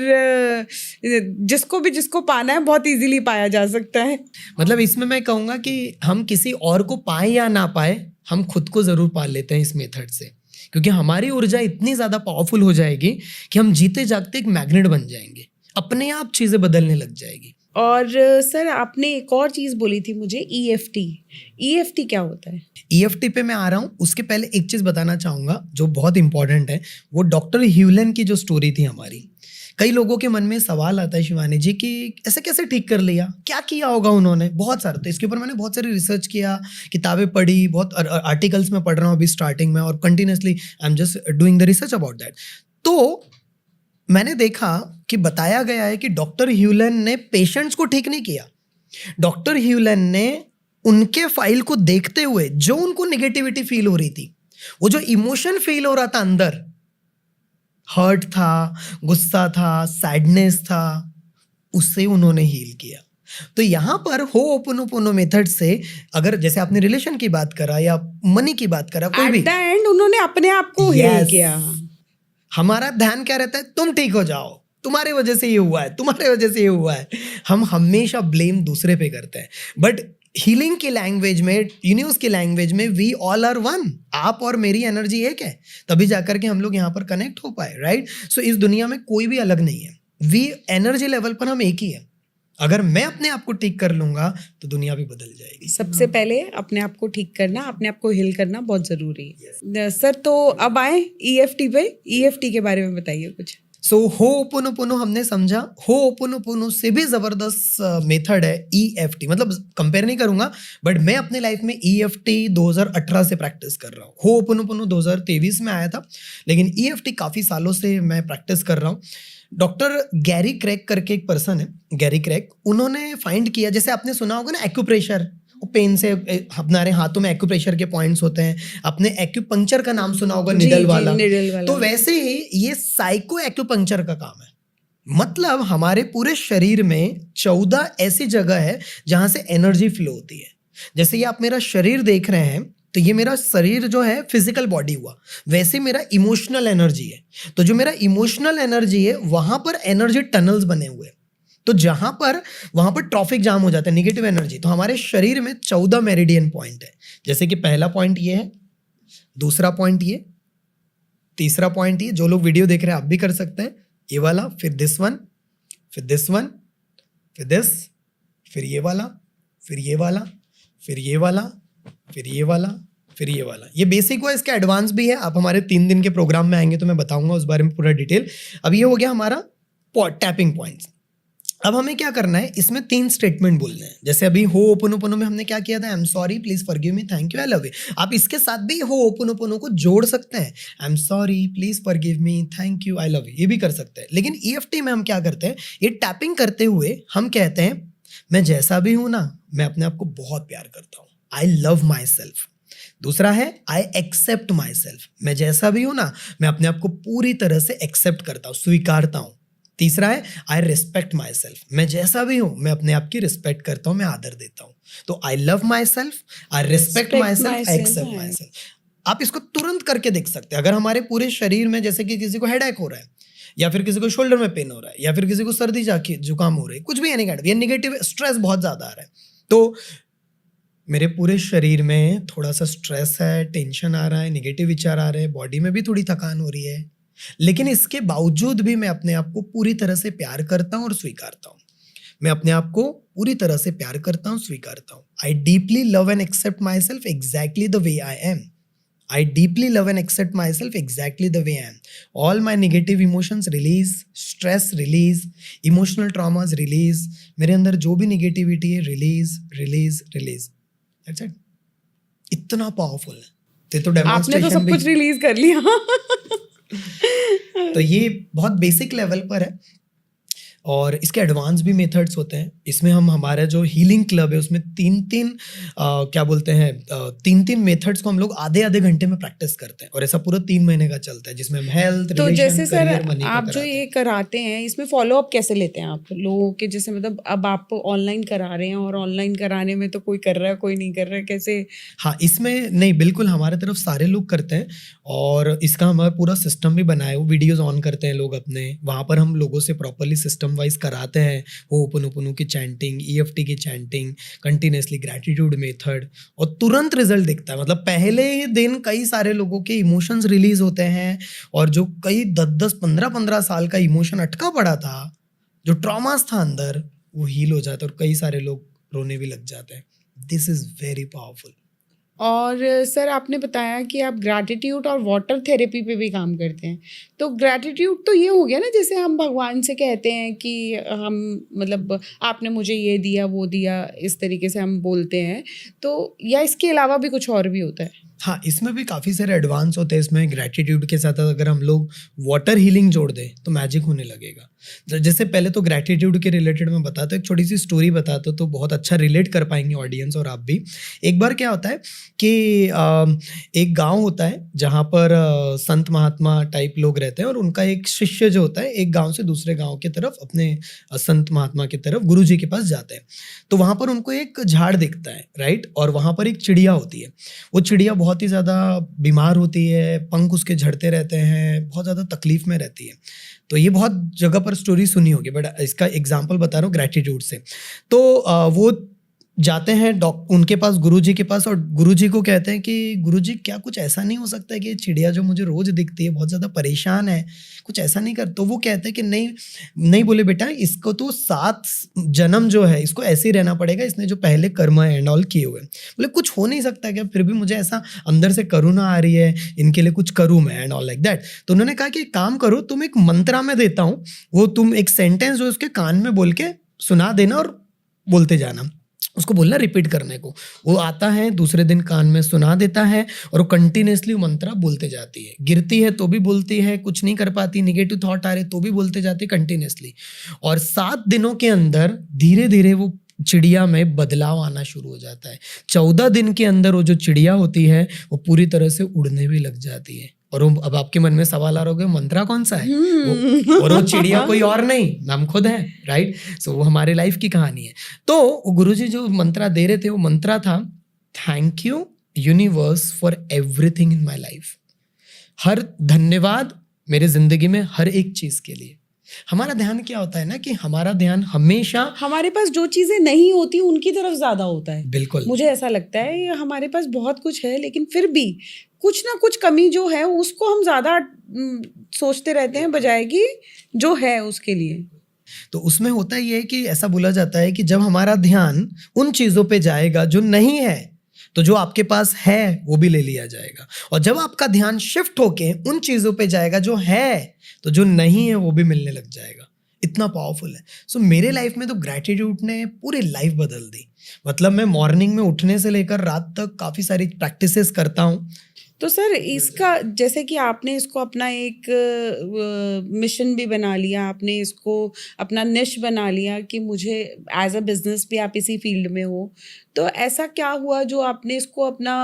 जिसको पाना है बहुत इजीली पाया जा सकता है। मतलब इसमें मैं कहूँगा कि हम किसी और को पाए या ना पाए, हम खुद को जरूर पा लेते हैं इस मेथड से, क्योंकि हमारी ऊर्जा इतनी ज्यादा पावरफुल हो जाएगी कि हम जीते जागते एक मैग्नेट बन जाएंगे, अपने आप चीजें बदलने लग जाएगी। और सर आपने एक और चीज बोली थी मुझे, EFT क्या होता है? EFT पे मैं आ रहा हूँ, उसके पहले एक चीज बताना चाहूंगा जो बहुत इंपॉर्टेंट है, वो डॉक्टर ह्यूलन की जो स्टोरी थी हमारी। कई लोगों के मन में सवाल आता है शिवानी जी कि ऐसे कैसे ठीक कर लिया, क्या किया होगा उन्होंने, बहुत सारा। तो इसके ऊपर मैंने बहुत सारी रिसर्च किया, किताबें पढ़ी, बहुत आर्टिकल्स में पढ़ रहा हूँ अभी स्टार्टिंग में, और continuously I am just doing the research about that. तो मैंने देखा कि बताया गया है कि डॉक्टर ह्यूलन ने पेशेंट्स को ठीक नहीं किया। डॉक्टर ह्यूलन ने उनके फाइल को देखते हुए जो उनको नेगेटिविटी फील हो रही थी, वो जो इमोशन फील हो रहा था अंदर, हर्ट था, गुस्सा था, सैडनेस था, उससे उन्होंने हील किया। तो यहां पर होपोनोपोनो मेथड से, अगर जैसे आपने रिलेशन की बात करा या मनी की बात करा, कोई भी, एट द एंड उन्होंने अपने आप को हील किया। हमारा ध्यान क्या रहता है, तुम ठीक हो जाओ, तुम्हारे वजह से ये हुआ है, तुम्हारे वजह से ये हुआ है। हम हमेशा ब्लेम दूसरे पे करते हैं, बट हीलिंग की लैंग्वेज में, यूनिवर्स की लैंग्वेज में, वी ऑल आर वन, आप और मेरी एनर्जी एक है, तभी जाकर के हम लोग यहाँ पर कनेक्ट हो पाए, राइट? सो इस दुनिया में कोई भी अलग नहीं है, वी एनर्जी लेवल पर हम एक ही है। अगर मैं अपने आप को ठीक कर लूंगा तो दुनिया भी बदल जाएगी। सबसे पहले अपने आप को ठीक करना, अपने आप को हील करना बहुत जरूरी है। सर तो अब आए ईएफटी पे, ईएफटी के बारे में बताइए कुछ। सो होपोनोपोनो हमने समझा, होपोनोपोनो से भी जबरदस्त मेथड है ईएफटी। मतलब कंपेयर नहीं करूंगा, बट मैं अपने लाइफ में ईएफटी 2018 से प्रैक्टिस कर रहा हूँ। होपोनोपोनो 2023 में आया था, लेकिन ईएफटी काफी सालों से मैं प्रैक्टिस कर रहा हूँ। डॉक्टर गैरी क्रैक करके एक पर्सन है, गैरी क्रैक, उन्होंने फाइंड किया, जैसे आपने सुना होगा ना एक्यूप्रेशर, पेन से हमारे हाथों में एक्यूप्रेशर के पॉइंट्स होते हैं। आपने एक्यूपंक्चर का नाम सुना होगा, निडल वाला। तो वैसे ही ये साइको एक्यूपंक्चर का काम है। मतलब हमारे पूरे शरीर में 14 ऐसी जगह है जहां से एनर्जी फ्लो होती है। जैसे ये आप मेरा शरीर देख रहे हैं, तो ये मेरा शरीर जो है फिजिकल बॉडी हुआ, वैसे मेरा इमोशनल एनर्जी है। तो जो मेरा इमोशनल एनर्जी है, वहां पर एनर्जी टनल्स बने हुए हैं। तो वहां पर ट्रैफिक जाम हो जाता है, नेगेटिव एनर्जी। तो हमारे शरीर में 14 मेरिडियन पॉइंट है। जैसे कि पहला पॉइंट ये है, दूसरा पॉइंट ये, तीसरा पॉइंट ये। जो लोग वीडियो देख रहे हैं आप भी कर सकते हैं, ये वाला, फिर दिस वन, फिर दिस वन, फिर दिस, फिर ये वाला, फिर ये वाला, फिर ये वाला, फिर ये वाला, फिर ये वाला। ये बेसिक हुआ, इसका एडवांस भी है। आप हमारे 3 दिन के प्रोग्राम में आएंगे तो मैं बताऊंगा उस बारे में पूरा डिटेल। अब ये हो गया हमारा टैपिंग पॉइंट्स। अब हमें क्या करना है, इसमें 3 स्टेटमेंट बोलने हैं। जैसे अभी होपोनोपोनो में हमने क्या किया था, आई am sorry, please forgive me, thank you, I love you. आप इसके साथ भी होपोनोपोनो को जोड़ सकते हैं, आई am sorry, please forgive me, thank you, I love you, ये भी कर सकते हैं। लेकिन ईएफटी में हम क्या करते हैं, ये टैपिंग करते हुए हम कहते हैं, मैं जैसा भी हूं ना, मैं अपने आप को बहुत प्यार करता हूं, आई लव माई सेल्फ। दूसरा है आई एक्सेप्ट माई सेल्फ, मैं जैसा भी हूं ना, मैं अपने आप को पूरी तरह से एक्सेप्ट करता हूं, स्वीकारता हूं। तीसरा है आई रिस्पेक्ट माई सेल्फ, मैं जैसा भी हूं मैं अपने आप की रिस्पेक्ट करता हूं, मैं आदर देता हूं। तो I love my self, I respect my self, I accept my self. आप इसको तुरंत करके देख सकते हैं। अगर हमारे पूरे शरीर में, जैसे कि किसी को हेडेक हो रहा है, या फिर किसी को शोल्डर में पेन हो रहा है, या फिर किसी को सर्दी जुकाम हो रही है, कुछ भी एनी काइंड, या नेगेटिव स्ट्रेस बहुत ज्यादा आ रहा है, तो मेरे पूरे शरीर में थोड़ा सा स्ट्रेस है, टेंशन आ रहा है, नेगेटिव विचार आ रहे हैं, बॉडी में भी थोड़ी थकान हो रही है, लेकिन इसके बावजूद भी मैं अपने आप को पूरी तरह से प्यार करता हूं और स्वीकारता हूं। मैं अपने आप को पूरी तरह से प्यार करता हूं, स्वीकारता हूं। I deeply love and accept my self exactly the way I am. I deeply love and accept myself exactly the way I am. All my negative emotions release, stress release, emotional traumas release. मेरे अंदर जो भी negativity है release, release, release. That's it. इतना powerful है। तो आपने तो demonstration सब कुछ रिलीज कर लिया। तो ये बहुत बेसिक लेवल पर है, और इसके एडवांस भी मेथड्स होते हैं। इसमें हम, हमारा जो हीलिंग क्लब है उसमें 3-3 क्या बोलते हैं, 3-3 मेथड्स को हम लोग आधे घंटे में प्रैक्टिस करते हैं, और ऐसा पूरा 3 महीने का चलता है, जिसमें हम हेल्थ, तो रिलेशन, जैसे सर करियर, मनी आप जो ये कराते हैं, इसमें फॉलो अप कैसे लेते हैं आप लोगों के? जैसे मतलब अब आप ऑनलाइन करा रहे हैं, और ऑनलाइन कराने में तो कोई कर रहा है, कोई नहीं कर रहा है, कैसे? हाँ, इसमें नहीं, बिल्कुल हमारे तरफ सारे लोग करते हैं, और इसका हमारा पूरा सिस्टम भी बनाया है। वीडियोज ऑन करते हैं लोग अपने, वहाँ पर हम लोगों से प्रॉपरली सिस्टम वाइज कराते हैं होपोनोपोनो की चैंटिंग, ईएफटी की चैंटिंग, कंटिन्यूसली ग्रैटिट्यूड मेथड, और तुरंत रिजल्ट दिखता है। मतलब पहले ही दिन कई सारे लोगों के इमोशंस रिलीज होते हैं, और जो कई 10-10, 15-15 साल का इमोशन अटका पड़ा था, जो ट्रॉमास था अंदर, वो हील हो जाता है, और कई सारे लोग रोने भी लग जाते हैं। This is very powerful. और सर आपने बताया कि आप ग्रैटिट्यूड और वाटर थेरेपी पे भी काम करते हैं। तो ग्रैटिट्यूड तो ये हो गया ना, जैसे हम भगवान से कहते हैं कि हम, मतलब आपने मुझे ये दिया, वो दिया, इस तरीके से हम बोलते हैं, तो या इसके अलावा भी कुछ और भी होता है? हाँ, इसमें भी काफ़ी सारे एडवांस होते हैं। इसमें ग्रैटिट्यूड के साथ अगर हम लोग वाटर हीलिंग जोड़ दें तो मैजिक होने लगेगा। जैसे पहले तो ग्रैटिट्यूड के रिलेटेड मैं बताता हूँ, एक छोटी सी स्टोरी बताता हूँ, तो बहुत अच्छा रिलेट कर पाएंगे ऑडियंस और आप भी। एक बार क्या होता है कि एक गांव होता है जहाँ पर संत महात्मा टाइप लोग रहते हैं, और उनका एक शिष्य जो होता है एक गाँव से दूसरे गाँव की तरफ, अपने संत महात्मा की तरफ, गुरु जी के पास जाते हैं। तो वहाँ पर उनको एक झाड़ दिखता है, राइट, और वहाँ पर एक चिड़िया होती है। वो चिड़िया बहुत ही ज़्यादा बीमार होती है, पंख उसके झड़ते रहते हैं, बहुत ज़्यादा तकलीफ में रहती है। तो ये बहुत जगह पर स्टोरी सुनी होगी, बट इसका एग्जांपल बता रहा हूँ ग्रैटिट्यूड से। तो वो जाते हैं उनके पास, गुरुजी के पास, और गुरुजी को कहते हैं कि गुरुजी क्या कुछ ऐसा नहीं हो सकता है कि ये चिड़िया जो मुझे रोज दिखती है बहुत ज़्यादा परेशान है, कुछ ऐसा नहीं कर। तो वो कहते हैं कि नहीं नहीं, बोले बेटा इसको तो 7 जन्म जो है इसको ऐसे ही रहना पड़ेगा, इसने जो पहले कर्म एंड ऑल किए हुए। बोले कुछ हो नहीं सकता क्या? फिर भी मुझे ऐसा अंदर से करुणा आ रही है, इनके लिए कुछ करूँ मैं एंड ऑल लाइक दैट। तो उन्होंने कहा कि एक काम करो, तुम एक मंत्रा में देता हूँ, वो तुम एक सेंटेंस जो उसके कान में बोल के सुना देना और बोलते जाना, उसको बोलना रिपीट करने को। वो आता है, दूसरे दिन कान में सुना देता है और वो कंटिन्यूसली मंत्रा बोलते जाती है। गिरती है तो भी बोलती है, कुछ नहीं कर पाती, निगेटिव थॉट आ रहे तो भी बोलते जाती है कंटिन्यूसली। और 7 दिनों के अंदर धीरे धीरे वो चिड़िया में बदलाव आना शुरू हो जाता है। 14 दिन के अंदर वो जो चिड़िया होती है वो पूरी तरह से उड़ने भी लग जाती है। और वो, अब आपके मन में सवाल आ रहा होगा मंत्रा कौन सा है? और वो चिड़िया कोई और नहीं, हम खुद हैं, राइट? सो वो हमारे लाइफ की कहानी है। तो गुरुजी जो मंत्रा दे रहे थे वो मंत्रा था, thank you universe for everything in my life. हर धन्यवाद मेरे जिंदगी में हर एक चीज के लिए। हमारा ध्यान क्या होता है ना कि हमारा ध्यान हमेशा हमारे पास जो चीजें नहीं होती उनकी तरफ ज्यादा होता है। बिल्कुल, मुझे ऐसा लगता है ये हमारे पास बहुत कुछ है लेकिन फिर भी कुछ ना कुछ कमी जो है उसको हम ज्यादा सोचते रहते हैं बजाय कि जो है उसके लिए। तो उसमें होता ये है कि ऐसा बोला जाता है कि जब हमारा ध्यान उन चीजों पे जाएगा जो नहीं है, तो जो आपके पास है वो भी ले लिया जाएगा। और जब आपका ध्यान शिफ्ट होके उन चीजों पे जाएगा जो है, तो जो नहीं है वो भी मिलने लग जाएगा। इतना पावरफुल है। सो मेरे लाइफ में तो ग्रैटिट्यूड ने पूरी लाइफ बदल दी। मतलब मैं मॉर्निंग में उठने से लेकर रात तक काफी सारी प्रैक्टिसेस करता हूँ। तो सर इसका जैसे कि आपने इसको अपना एक मिशन भी बना लिया, आपने इसको अपना निश बना लिया कि मुझे एज अ बिजनेस भी आप इसी फील्ड में हो, तो ऐसा क्या हुआ जो आपने इसको अपना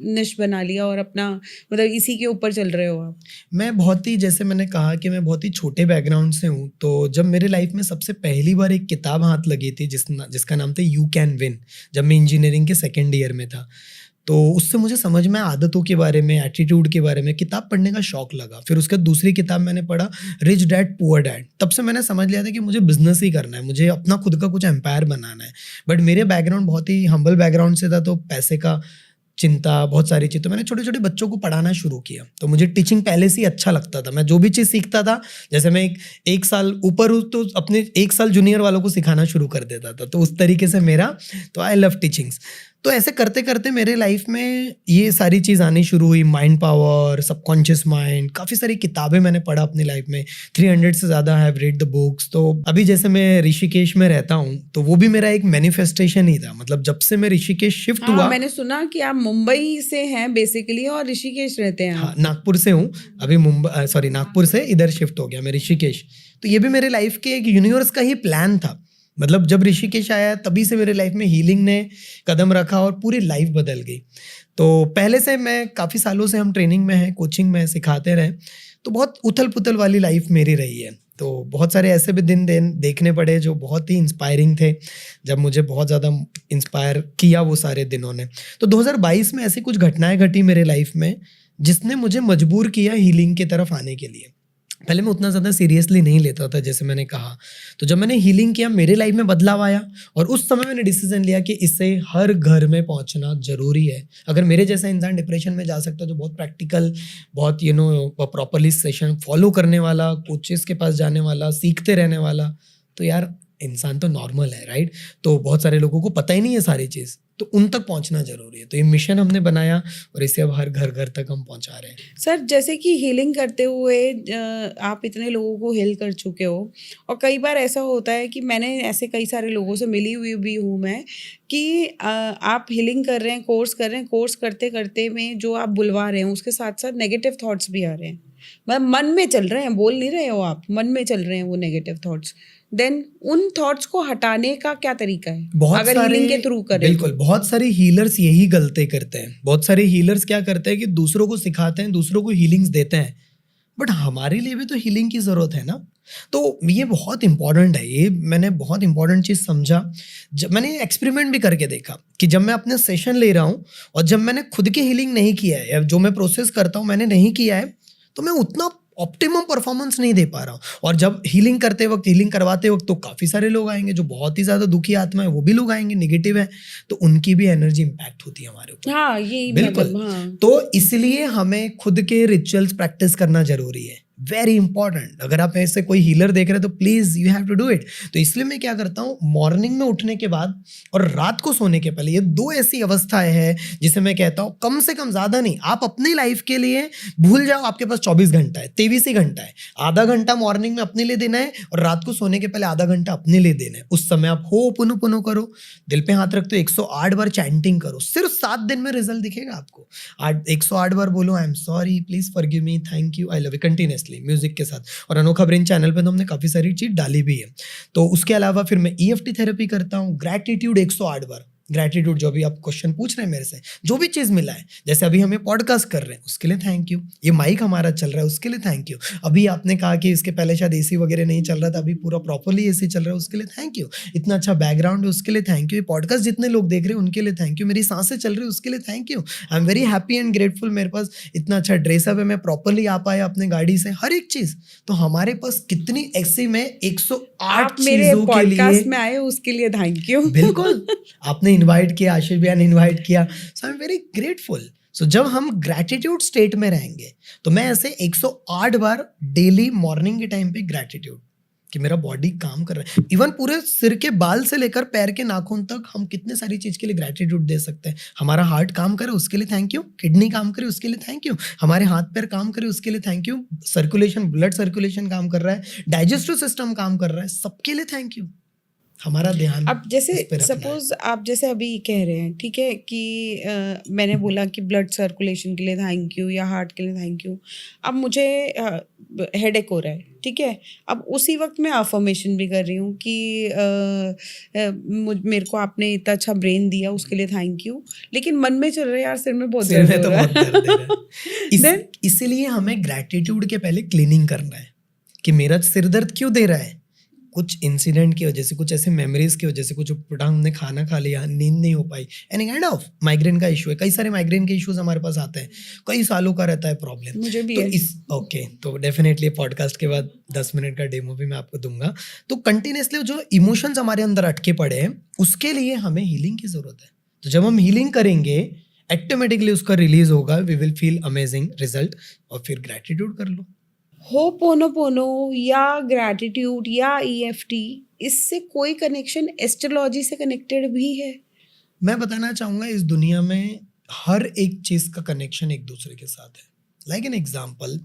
निश बना लिया और अपना मतलब इसी के ऊपर चल रहे हो आप? मैं बहुत ही, जैसे मैंने कहा कि मैं बहुत ही छोटे बैकग्राउंड से हूँ। तो जब मेरे लाइफ में सबसे पहली बार एक किताब हाथ लगी थी जिसका नाम था यू कैन विन, जब मैं इंजीनियरिंग के 2nd ईयर में था, तो उससे मुझे समझ में आदतों के बारे में, एटीट्यूड के बारे में किताब पढ़ने का शौक लगा। फिर उसके बाद दूसरी किताब मैंने पढ़ा रिच डैड पुअर डैड। तब से मैंने समझ लिया था कि मुझे बिजनेस ही करना है, मुझे अपना खुद का कुछ एम्पायर बनाना है। बट मेरे बैकग्राउंड बहुत ही हम्बल बैकग्राउंड से था, तो पैसे का चिंता, बहुत सारी चीज़। तो मैंने छोटे छोटे बच्चों को पढ़ाना शुरू किया। तो मुझे टीचिंग पहले से ही अच्छा लगता था। मैं जो भी चीज़ सीखता था, जैसे मैं एक साल ऊपर हूँ तो अपने 1 साल जूनियर वालों को सिखाना शुरू कर देता था। तो उस तरीके से मेरा, तो आई लव टीचिंग्स। तो ऐसे करते करते मेरे लाइफ में ये सारी चीज़ आनी शुरू हुई। माइंड पावर, सबकॉन्शियस माइंड, काफ़ी सारी किताबें मैंने पढ़ा अपनी लाइफ में। 300 से ज़्यादा हैव रीड द बुक्स। तो अभी जैसे मैं ऋषिकेश में रहता हूँ, तो वो भी मेरा एक मैनिफेस्टेशन ही था। मतलब जब से मैं ऋषिकेश शिफ्ट हुआ। मैंने सुना कि आप मुंबई से हैं बेसिकली और ऋषिकेश रहते हैं। हाँ, नागपुर से हूँ। अभी नागपुर से इधर शिफ्ट हो गया मैं ऋषिकेश। तो ये भी मेरे लाइफ के एक यूनिवर्स का ही प्लान था। मतलब जब ऋषिकेश आया तभी से मेरे लाइफ में हीलिंग ने कदम रखा और पूरी लाइफ बदल गई। तो पहले से मैं काफ़ी सालों से हम ट्रेनिंग में हैं, कोचिंग में सिखाते रहे, तो बहुत उथल पुथल वाली लाइफ मेरी रही है। तो बहुत सारे ऐसे भी दिन देखने पड़े जो बहुत ही इंस्पायरिंग थे, जब मुझे बहुत ज़्यादा इंस्पायर किया वो सारे दिनों ने। तो 2022 में ऐसी कुछ घटनाएं घटी मेरे लाइफ में जिसने मुझे मजबूर किया हीलिंग की तरफ आने के लिए। पहले मैं उतना ज़्यादा सीरियसली नहीं लेता था, जैसे मैंने कहा। तो जब मैंने हीलिंग किया, मेरे लाइफ में बदलाव आया और उस समय मैंने डिसीजन लिया कि इससे हर घर में पहुंचना ज़रूरी है। अगर मेरे जैसा इंसान डिप्रेशन में जा सकता है, जो बहुत प्रैक्टिकल, बहुत प्रॉपरली सेशन फॉलो करने वाला, कोचेस के पास जाने वाला, सीखते रहने वाला, तो यार इंसान तो नॉर्मल है, राइट? तो बहुत सारे लोगों को पता ही नहीं है सारी चीज़, तो उन तक पहुंचना जरूरी है। तो ये मिशन हमने बनाया और इसे अब हर घर घर तक हम पहुंचा रहे हैं। सर जैसे कि हीलिंग करते हुए आप इतने लोगों को हील कर चुके हो, और कई बार ऐसा होता है कि मैंने ऐसे कई सारे लोगों से मिली हुई भी हूँ मैं, कि आप हीलिंग कर रहे हैं, कोर्स कर रहे हैं, कोर्स करते करते में जो आप बुलवा रहे हैं उसके साथ साथ नेगेटिव थॉट्स भी आ रहे हैं। मतलब मन में चल रहे हैं, बोल नहीं रहे हो आप, मन में चल रहे हैं वो नेगेटिव थॉट्स। देन उन थॉट्स को हटाने का क्या तरीका है अगर हीलिंग के थ्रू करें? बिल्कुल, बहुत सारे हीलर्स यही गलती करते हैं। बहुत सारे हीलर्स क्या करते हैं कि दूसरों को सिखाते हैं, दूसरों को हीलिंग्स देते हैं, बट हमारे लिए भी तो हीलिंग की जरूरत है ना। तो ये बहुत इंपॉर्टेंट है। ये मैंने बहुत इंपॉर्टेंट चीज़ समझा जब मैंने एक्सपेरिमेंट भी करके देखा कि जब मैं अपने सेशन ले रहा हूँ और जब मैंने खुद की हीलिंग नहीं किया है, या जो मैं प्रोसेस करता हूँ मैंने नहीं किया है, तो मैं उतना ऑप्टिमम परफॉर्मेंस नहीं दे पा रहा हूँ। और जब हीलिंग करते वक्त, हीलिंग करवाते वक्त तो काफ़ी सारे लोग आएंगे जो बहुत ही ज़्यादा दुखी आत्मा है, वो भी लोग आएंगे, नेगेटिव है, तो उनकी भी एनर्जी इंपैक्ट होती है हमारे ऊपर। हाँ, यही बिल्कुल। मतलब हाँ। तो इसलिए हमें खुद के रिचुअल्स प्रैक्टिस करना जरूरी है, वेरी इंपॉर्टेंट। अगर आप ऐसे कोई हीलर देख रहे हैं तो please you have to do it. तो इसलिए मैं क्या करता हूँ, मॉर्निंग में उठने के बाद और रात को सोने के पहले, ये दो ऐसी अवस्थाएं हैं जिसे मैं कहता हूँ कम से कम, ज्यादा नहीं, आप अपनी लाइफ के लिए भूल जाओ आपके पास 24 घंटा है, 23 ही घंटा है। आधा घंटा मॉर्निंग में अपने लिए देना है और रात को सोने के पहले आधा घंटा अपने लिए देना है। उस समय आप हो पुनो पुनो करो, दिल पे हाथ रखते हो, 108 बार चैंटिंग करो। सिर्फ 7 दिन में रिजल्ट दिखेगा आपको। 108 बार बोलो आई am sorry, please forgive me, thank you, I love you, continuously music के साथ। और अनोखा ब्रेन चैनल पे तो हमने काफी सारी चीज डाली भी है। तो उसके अलावा फिर मैं EFT थेरेपी करता हूँ, ग्रैटिट्यूड 108 बार। ग्रैटिट्यूड, जो भी आप क्वेश्चन पूछ रहे हैं मेरे से, जो भी चीज मिला है, जैसे अभी हमें पॉडकास्ट कर रहे हैं उसके लिए थैंक यू, ये माइक हमारा चल रहा है उसके लिए थैंक यू, अभी आपने कहा कि इसके पहले शायद AC वगैरह नहीं चल रहा था, अभी पूरा प्रॉपरली AC चल रहा है, उसके लिए थैंक यू, इतना अच्छा बैकग्राउंड है उसके लिए थैंक यू, ये पॉडकास्ट जितने लोग देख रहे हैं उनके लिए थैंक यू, मेरी सांसें चल रही है उसके लिए thank you, I am very happy and grateful, मेरे पास इतना अच्छा ड्रेसअप है, मैं प्रॉपरली आ पाया अपने गाड़ी से, हर एक चीज। तो हमारे पास कितनी ऐसी में 108 आप मेरे चीजों के लिए, पॉडकास्ट में आए उसके लिए थैंक यू। बिल्कुल, आपने इनवाइट किया, आशीष भैया ने इनवाइट किया, सो आई एम वेरी ग्रेटफुल। सो जब हम ग्रैटिट्यूड स्टेट में रहेंगे तो मैं ऐसे 108 बार डेली मॉर्निंग के टाइम पे ग्रैटिट्यूड, कि मेरा बॉडी काम कर रहा है, इवन पूरे सिर के बाल से लेकर पैर के नाखून तक हम कितने सारी चीज के लिए ग्रैटिट्यूड दे सकते हैं। हमारा हार्ट काम करे उसके लिए थैंक यू, किडनी काम करे उसके लिए थैंक यू, हमारे हाथ पैर काम करे उसके लिए thank you, circulation, blood circulation काम कर रहा है, डाइजेस्टिव सिस्टम काम कर रहा है, सबके लिए थैंक यू। हमारा ध्यान अब जैसे इस पे रखना है। सपोज आप जैसे अभी कह रहे हैं, ठीक है, कि मैंने बोला कि ब्लड सर्कुलेशन के लिए थैंक यू या हार्ट के लिए थैंक यू। अब मुझे हेडेक हो रहा है, ठीक है, अब उसी वक्त मैं अफर्मेशन भी कर रही हूँ कि मेरे को आपने इतना अच्छा ब्रेन दिया उसके लिए थैंक यू, लेकिन मन में चल रहा है यार सिर में बहुत सिर दर्द में हो तो रहा बहुत दर्द है। Then- इसीलिए हमें ग्रैटिट्यूड के पहले क्लीनिंग करना है कि मेरा सिर दर्द क्यों दे रहा है, कुछ इंसिडेंट की वजह से, कुछ ऐसे मेमोरीज की वजह से, कुछ उठा हमने खाना खा लिया, नींद नहीं हो पाई, एनी काइंड ऑफ माइग्रेन का इशू है, कई सारे माइग्रेन के इश्यूज हमारे पास आते हैं, कई सालों का रहता है प्रॉब्लम। मुझे भी तो है। ओके, तो डेफिनेटली पॉडकास्ट के बाद 10 मिनट का डेमो भी मैं आपको दूंगा। तो कंटिन्यूसली जो इमोशंस हमारे अंदर अटके पड़े हैं उसके लिए हमें हीलिंग की जरूरत है। तो जब हम हीलिंग करेंगे ऑटोमेटिकली उसका रिलीज होगा, we will feel amazing result, और फिर ग्रैटिट्यूड कर लो। होपोनोपोनो या ग्रैटिट्यूड या EFT, इससे कोई कनेक्शन एस्ट्रोलॉजी से कनेक्टेड भी है? मैं बताना चाहूंगा इस दुनिया में हर एक चीज का कनेक्शन एक दूसरे के साथ है। लाइक एन एग्जाम्पल,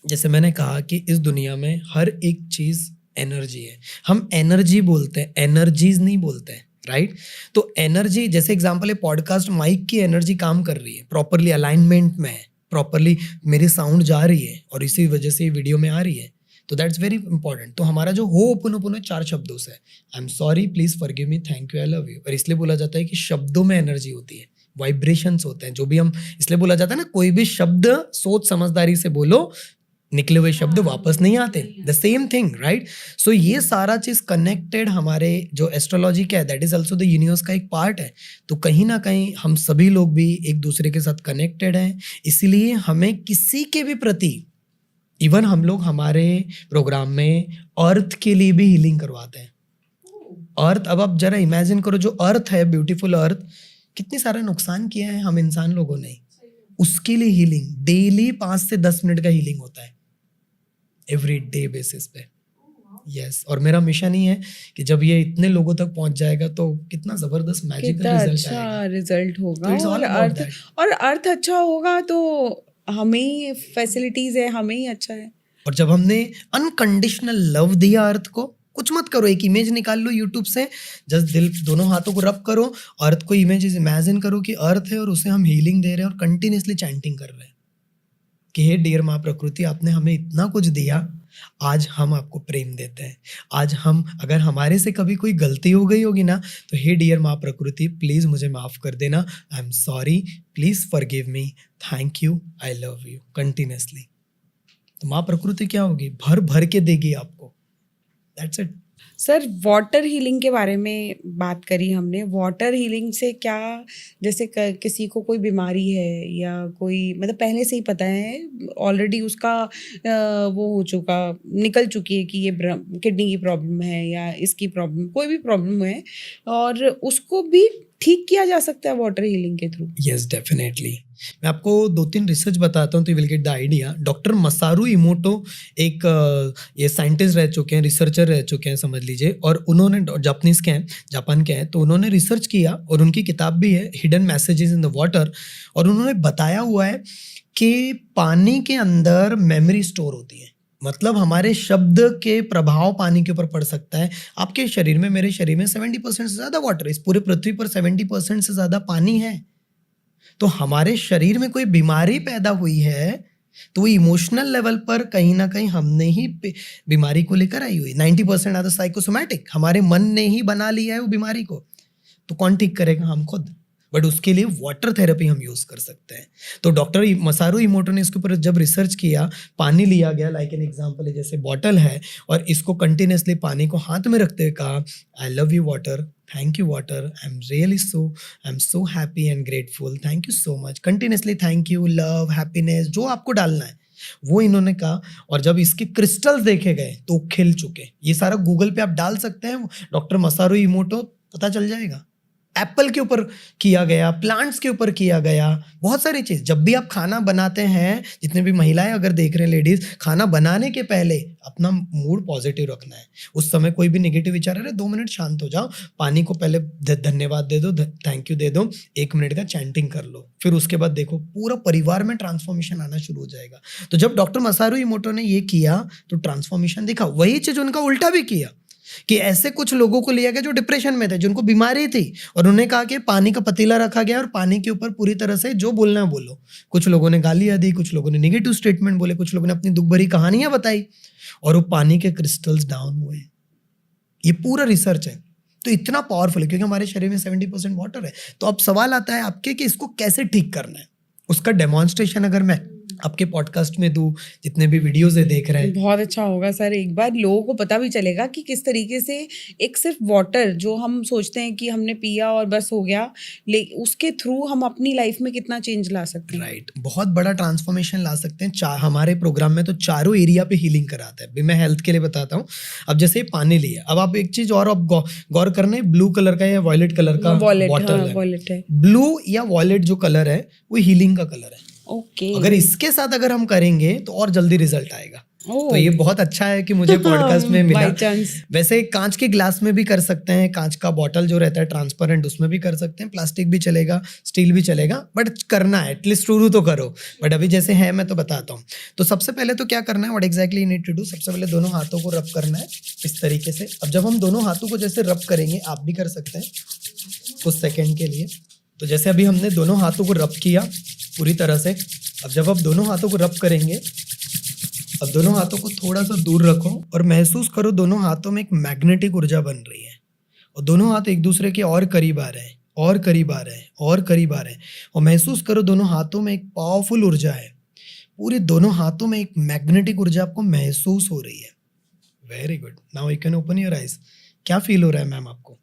जैसे मैंने कहा कि इस दुनिया में हर एक चीज एनर्जी है, हम एनर्जी बोलते हैं, एनर्जीज नहीं बोलते हैं, राइट? तो एनर्जी, जैसे एग्जाम्पल है पॉडकास्ट माइक की एनर्जी काम कर रही है, प्रॉपरली अलाइनमेंट में है, प्रॉपरली मेरी साउंड जा रही है और इसी वजह से वीडियो में आ रही है, तो दैट्स वेरी इंपॉर्टेंट। तो हमारा जो हो ओपन 4 शब्दों से, आई am sorry, please forgive me, thank you, I love you, और इसलिए बोला जाता है कि शब्दों में एनर्जी होती है, वाइब्रेशंस होते हैं, जो भी हम, इसलिए बोला जाता है ना, कोई भी शब्द सोच समझदारी से बोलो, निकले हुए शब्द वापस नहीं आते, the same thing, right? So ये सारा चीज कनेक्टेड, हमारे जो एस्ट्रोलॉजी क्या है, that is also the universe का एक पार्ट है। तो कहीं ना कहीं हम सभी लोग भी एक दूसरे के साथ कनेक्टेड हैं, इसीलिए हमें किसी के भी प्रति, इवन हम लोग हमारे प्रोग्राम में अर्थ के लिए भी हीलिंग करवाते हैं। अर्थ, अब आप जरा इमेजिन करो, जो अर्थ है, ब्यूटीफुल अर्थ, कितनी सारा नुकसान किया है हम इंसान लोगों ने, उसके लिए हीलिंग डेली 5 से 10 मिनट का हीलिंग होता है एवरी डे बेसिस पे। यस, और मेरा मिशन ही है कि जब ये इतने लोगों तक पहुंच जाएगा तो कितना जबरदस्त मैजिकल कितना रिजल्ट अच्छा आएगा। रिजल्ट होगा। तो it's all और about अर्थ, that. और अर्थ अच्छा होगा तो हमें ही फैसिलिटीज है, हमें ही अच्छा है। और जब हमने अनकंडीशनल लव दिया अर्थ को, कुछ मत करो, एक इमेज निकाल लो यूट्यूब से, जस्ट दिल, दोनों हाथों को रब करो, अर्थ को इमेज इमेजिन करो कि अर्थ है और उसे हम हीलिंग दे रहे हैं और कंटिन्यूसली चैंटिंग कर रहे हैं कि हे डियर माँ प्रकृति, आपने हमें इतना कुछ दिया, आज हम आपको प्रेम देते हैं। आज हम, अगर हमारे से कभी कोई गलती हो गई होगी ना, तो हे डियर माँ प्रकृति, प्लीज मुझे माफ कर देना, आई am sorry, please forgive me, thank you, I love you, continuously. तो माँ प्रकृति क्या होगी, भर भर के देगी आपको, that's it. Sir water healing के बारे में बात करी हमने। वाटर हीलिंग से क्या, जैसे किसी को कोई बीमारी है या कोई मतलब पहले से ही पता है ऑलरेडी उसका वो हो चुका, निकल चुकी है कि ये किडनी की प्रॉब्लम है या इसकी प्रॉब्लम, कोई भी प्रॉब्लम है, और उसको भी ठीक किया जा सकता है वाटर हीलिंग के थ्रू। Yes definitely. मैं आपको 2-3 रिसर्च बताता हूँ तो you will get the idea. Doctor मसारू इमोटो एक ये साइंटिस्ट रह चुके हैं, रिसर्चर रह चुके हैं समझ लीजिए, और उन्होंने जापानीज के हैं, जापान के हैं, तो उन्होंने रिसर्च किया और उनकी किताब भी है hidden messages in the water, और उन्होंने बताया हुआ है कि पानी के अंदर मेमोरी स्टोर होती है। मतलब हमारे शब्द के प्रभाव पानी के ऊपर पड़ सकता है। आपके शरीर में, मेरे शरीर में 70% से ज़्यादा वाटर है, इस पूरे पृथ्वी पर 70% से ज़्यादा पानी है। तो हमारे शरीर में कोई बीमारी पैदा हुई है तो वो इमोशनल लेवल पर कहीं ना कहीं हमने ही बीमारी को लेकर आई हुई। 90% आधा साइकोसोमैटिक, हमारे मन ने ही बना लिया है वो बीमारी को। तो कौन ठीक करेगा? हम खुद। बट उसके लिए वाटर थेरेपी हम यूज कर सकते हैं। तो डॉक्टर मसारू इमोटो ने इसके ऊपर जब रिसर्च किया, पानी लिया गया, लाइक एन एग्जांपल है जैसे बॉटल है, और इसको कंटिन्यूसली पानी को हाथ में रखते हुए कहा, आई love you water, thank you water, I am so happy and grateful, thank you so much, continuously thank you, love, happiness, जो आपको डालना है वो इन्होंने कहा। और जब इसके क्रिस्टल्स देखे गए तो खिल चुके। ये सारा गूगल पे आप डाल सकते हैं, डॉक्टर मसारू इमोटो, पता चल जाएगा। एप्पल के ऊपर किया गया, प्लांट्स के ऊपर किया गया, बहुत सारी चीज। जब भी आप खाना बनाते हैं, जितने भी महिलाएं अगर देख रहे हैं, लेडीज, खाना बनाने के पहले अपना मूड पॉजिटिव रखना है। उस समय कोई भी नेगेटिव विचार आ रहा है, 2 मिनट शांत हो जाओ, पानी को पहले धन्यवाद दे दो, थैंक यू दे दो, 1 मिनट का चैंटिंग कर लो, फिर उसके बाद देखो पूरा परिवार में ट्रांसफॉर्मेशन आना शुरू हो जाएगा। तो जब डॉक्टर मसारू इमोटो ने ये किया तो ट्रांसफॉर्मेशन दिखा। वही चीज उनका उल्टा भी किया कि ऐसे कुछ लोगों को लिया गया जो डिप्रेशन में थे, जिनको बीमारी थी, और उन्हें कहा कि पानी का पतीला रखा गया और पानी के ऊपर पूरी तरह से जो बोलना है बोलो। कुछ लोगों ने गालियां दी, कुछ लोगों ने नेगेटिव स्टेटमेंट बोले, कुछ लोगों ने अपनी दुख भरी कहानियां बताई, और वो पानी के क्रिस्टल्स डाउन हुए। ये पूरा रिसर्च है। तो इतना पावरफुल है क्योंकि हमारे शरीर में 70% वाटर है। तो अब सवाल आता है आपके कि इसको कैसे ठीक करना है। उसका डेमोन्स्ट्रेशन अगर मैं आपके पॉडकास्ट में दूं, जितने भी वीडियोस है देख रहे हैं, बहुत अच्छा होगा सर। एक बार लोगों को पता भी चलेगा कि किस तरीके से एक सिर्फ वाटर जो हम सोचते हैं कि हमने पिया और बस हो गया, उसके थ्रू हम अपनी लाइफ में कितना चेंज ला सकते हैं। राइट, बहुत बड़ा ट्रांसफॉर्मेशन ला सकते हैं। हमारे प्रोग्राम में तो चारों एरिया पे हीलिंग कराते हैं। मैं हेल्थ के लिए बताता हूँ। अब जैसे पानी लिया, अब आप एक चीज और आप गौर करना, ब्लू कलर का या वॉयलेट कलर का बॉटल है। ब्लू या वॉयलेट जो कलर है वो हीलिंग का कलर है। अगर इसके साथ अगर हम करेंगे तो और जल्दी रिजल्ट आएगा। तो ये बहुत अच्छा है कि मुझे पॉडकास्ट में मिला। वैसे कांच के ग्लास में भी कर सकते हैं, कांच का बॉटल जो रहता है ट्रांसपेरेंट, उसमें भी कर सकते हैं, प्लास्टिक भी चलेगा, स्टील भी चलेगा, बट करना है एटलीस्ट, शुरू तो करो। बट अभी जैसे है मैं तो बताता हूँ। तो सबसे पहले तो क्या करना है, what exactly you need to do, सबसे पहले दोनों हाथों को रब करना है इस तरीके से। अब जब हम दोनों हाथों को जैसे रब करेंगे, आप भी कर सकते हैं कुछ सेकेंड के लिए। तो जैसे अभी हमने दोनों हाथों को रब किया पूरी तरह से। अब जब आप दोनों हाथों को रब करेंगे, अब दोनों हाथों को थोड़ा सा दूर रखो और महसूस करो दोनों हाथों में एक मैग्नेटिक ऊर्जा बन रही है, और दोनों हाथ एक दूसरे के और करीब आ रहे हैं, और करीब आ रहे हैं, और करीब आ रहे हैं। और महसूस करो दोनों हाथों में एक पावरफुल ऊर्जा है, पूरे दोनों हाथों में एक मैग्नेटिक ऊर्जा आपको महसूस हो रही है। Very good, now you can open your eyes. क्या फील हो रहा है मैम आपको?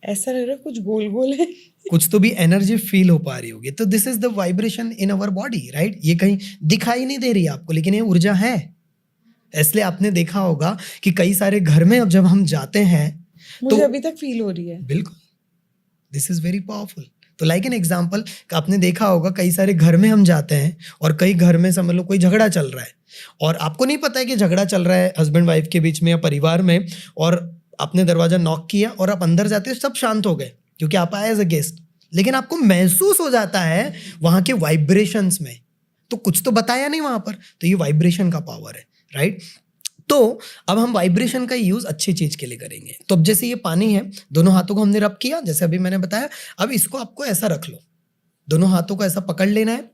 ऐसा लग रहा है कुछ गोल गोल है, कुछ तो भी एनर्जी फील हो पा रही होगी। तो this is the vibration in our body, right. ये कहीं दिखाई नहीं दे रही है आपको, लेकिन ये ऊर्जा है। इसलिए आपने देखा होगा कि कई सारे घर में अब जब हम जाते हैं मुझे अभी तक फील हो रही है। बिल्कुल, दिस इज वेरी पावरफुल। तो लाइक एन एग्जाम्पल, आपने देखा होगा कई सारे घर में हम जाते हैं और कई घर में समझ लो कोई झगड़ा चल रहा है, और आपको नहीं पता है कि झगड़ा चल रहा है हस्बैंड वाइफ के बीच में या परिवार में, और आपने दरवाजा नॉक किया और आप अंदर जाते हो, सब शांत हो गए क्योंकि आप आए एज अ गेस्ट, लेकिन आपको महसूस हो जाता है वहां के वाइब्रेशंस में। तो कुछ तो बताया नहीं वहां पर, तो ये वाइब्रेशन का पावर है, राइट। तो अब हम वाइब्रेशन का यूज अच्छी चीज के लिए करेंगे। तो अब जैसे ये पानी है, दोनों हाथों को हमने रब किया जैसे अभी मैंने बताया। अब इसको आपको ऐसा रख लो, दोनों हाथों को ऐसा पकड़ लेना है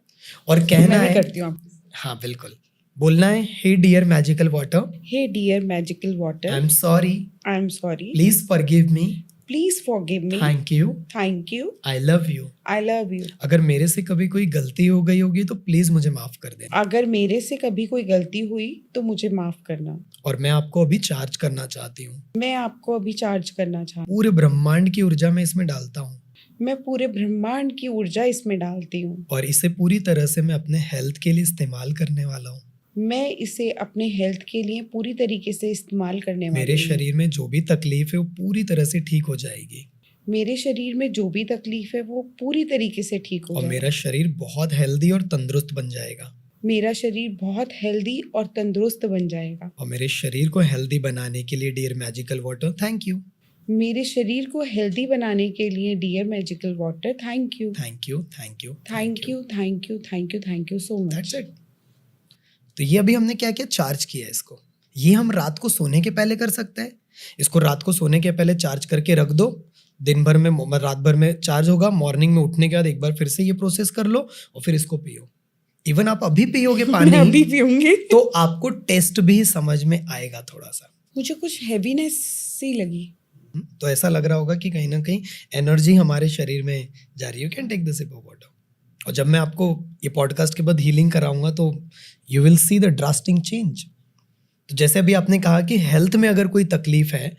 और कहना है, करती हूँ। हाँ बिल्कुल, बोलना है, hey dear magical water, hey dear magical water, I am sorry, I am sorry, please forgive me, please forgive me. Thank you, thank you, I love you. I love you. अगर मेरे से कभी कोई गलती हो गई होगी तो प्लीज मुझे माफ कर देना, अगर मेरे से कभी कोई गलती हुई तो मुझे माफ करना। और मैं आपको अभी चार्ज करना चाहती हूँ। मैं आपको अभी चार्ज करना चाहती पूरे ब्रह्मांड की ऊर्जा मैं इसमें डालता हूँ, हूँ। मैं पूरे ब्रह्मांड की ऊर्जा इसमें डालती हूँ। और इसे पूरी तरह से मैं अपने हेल्थ के लिए इस्तेमाल करने वाला हूँ। मैं इसे अपने हेल्थ के लिए पूरी तरीके से इस्तेमाल करने वाली मेरे हूँ। शरीर में जो भी तकलीफ है वो पूरी तरह से ठीक हो जाएगी, मेरे शरीर में जो भी तकलीफ है वो पूरी तरीके से ठीक हो और जाएगी। मेरा शरीर बहुत हेल्दी और तंदुरुस्त बन जाएगा, मेरा शरीर बहुत हेल्दी और तंदुरुस्त बन जाएगा। और मेरे शरीर को हेल्दी बनाने के लिए dear magical water thank you. मेरे शरीर को हेल्दी बनाने के लिए dear magical water thank you. Thank you, thank you, thank you, thank you, thank you, thank you so much. That's it. तो ये अभी हमने क्या किया, चार्ज किया इसको। ये हम रात को सोने के पहले कर सकते हैं। इसको रात को सोने के पहले चार्ज करके रख दो, दिन भर में रात भर में चार्ज होगा, मॉर्निंग में उठने के बाद एक बार फिर से ये प्रोसेस कर लो और फिर इसको पियो। इवन आप अभी पियोगे मैं पानी अभी पीऊंगी तो आपको टेस्ट भी समझ में आएगा थोड़ा सा। मुझे कुछ हैवीनेस सी लगी। तो ऐसा लग रहा होगा कि कहीं ना कहीं एनर्जी हमारे शरीर में जा रही है। You can take the sip of water. और जब मैं आपको ये पॉडकास्ट के बाद हीलिंग कराऊंगा तो you will see the drastic change. तो जैसे अभी आपने कहा कि हेल्थ में अगर कोई तकलीफ है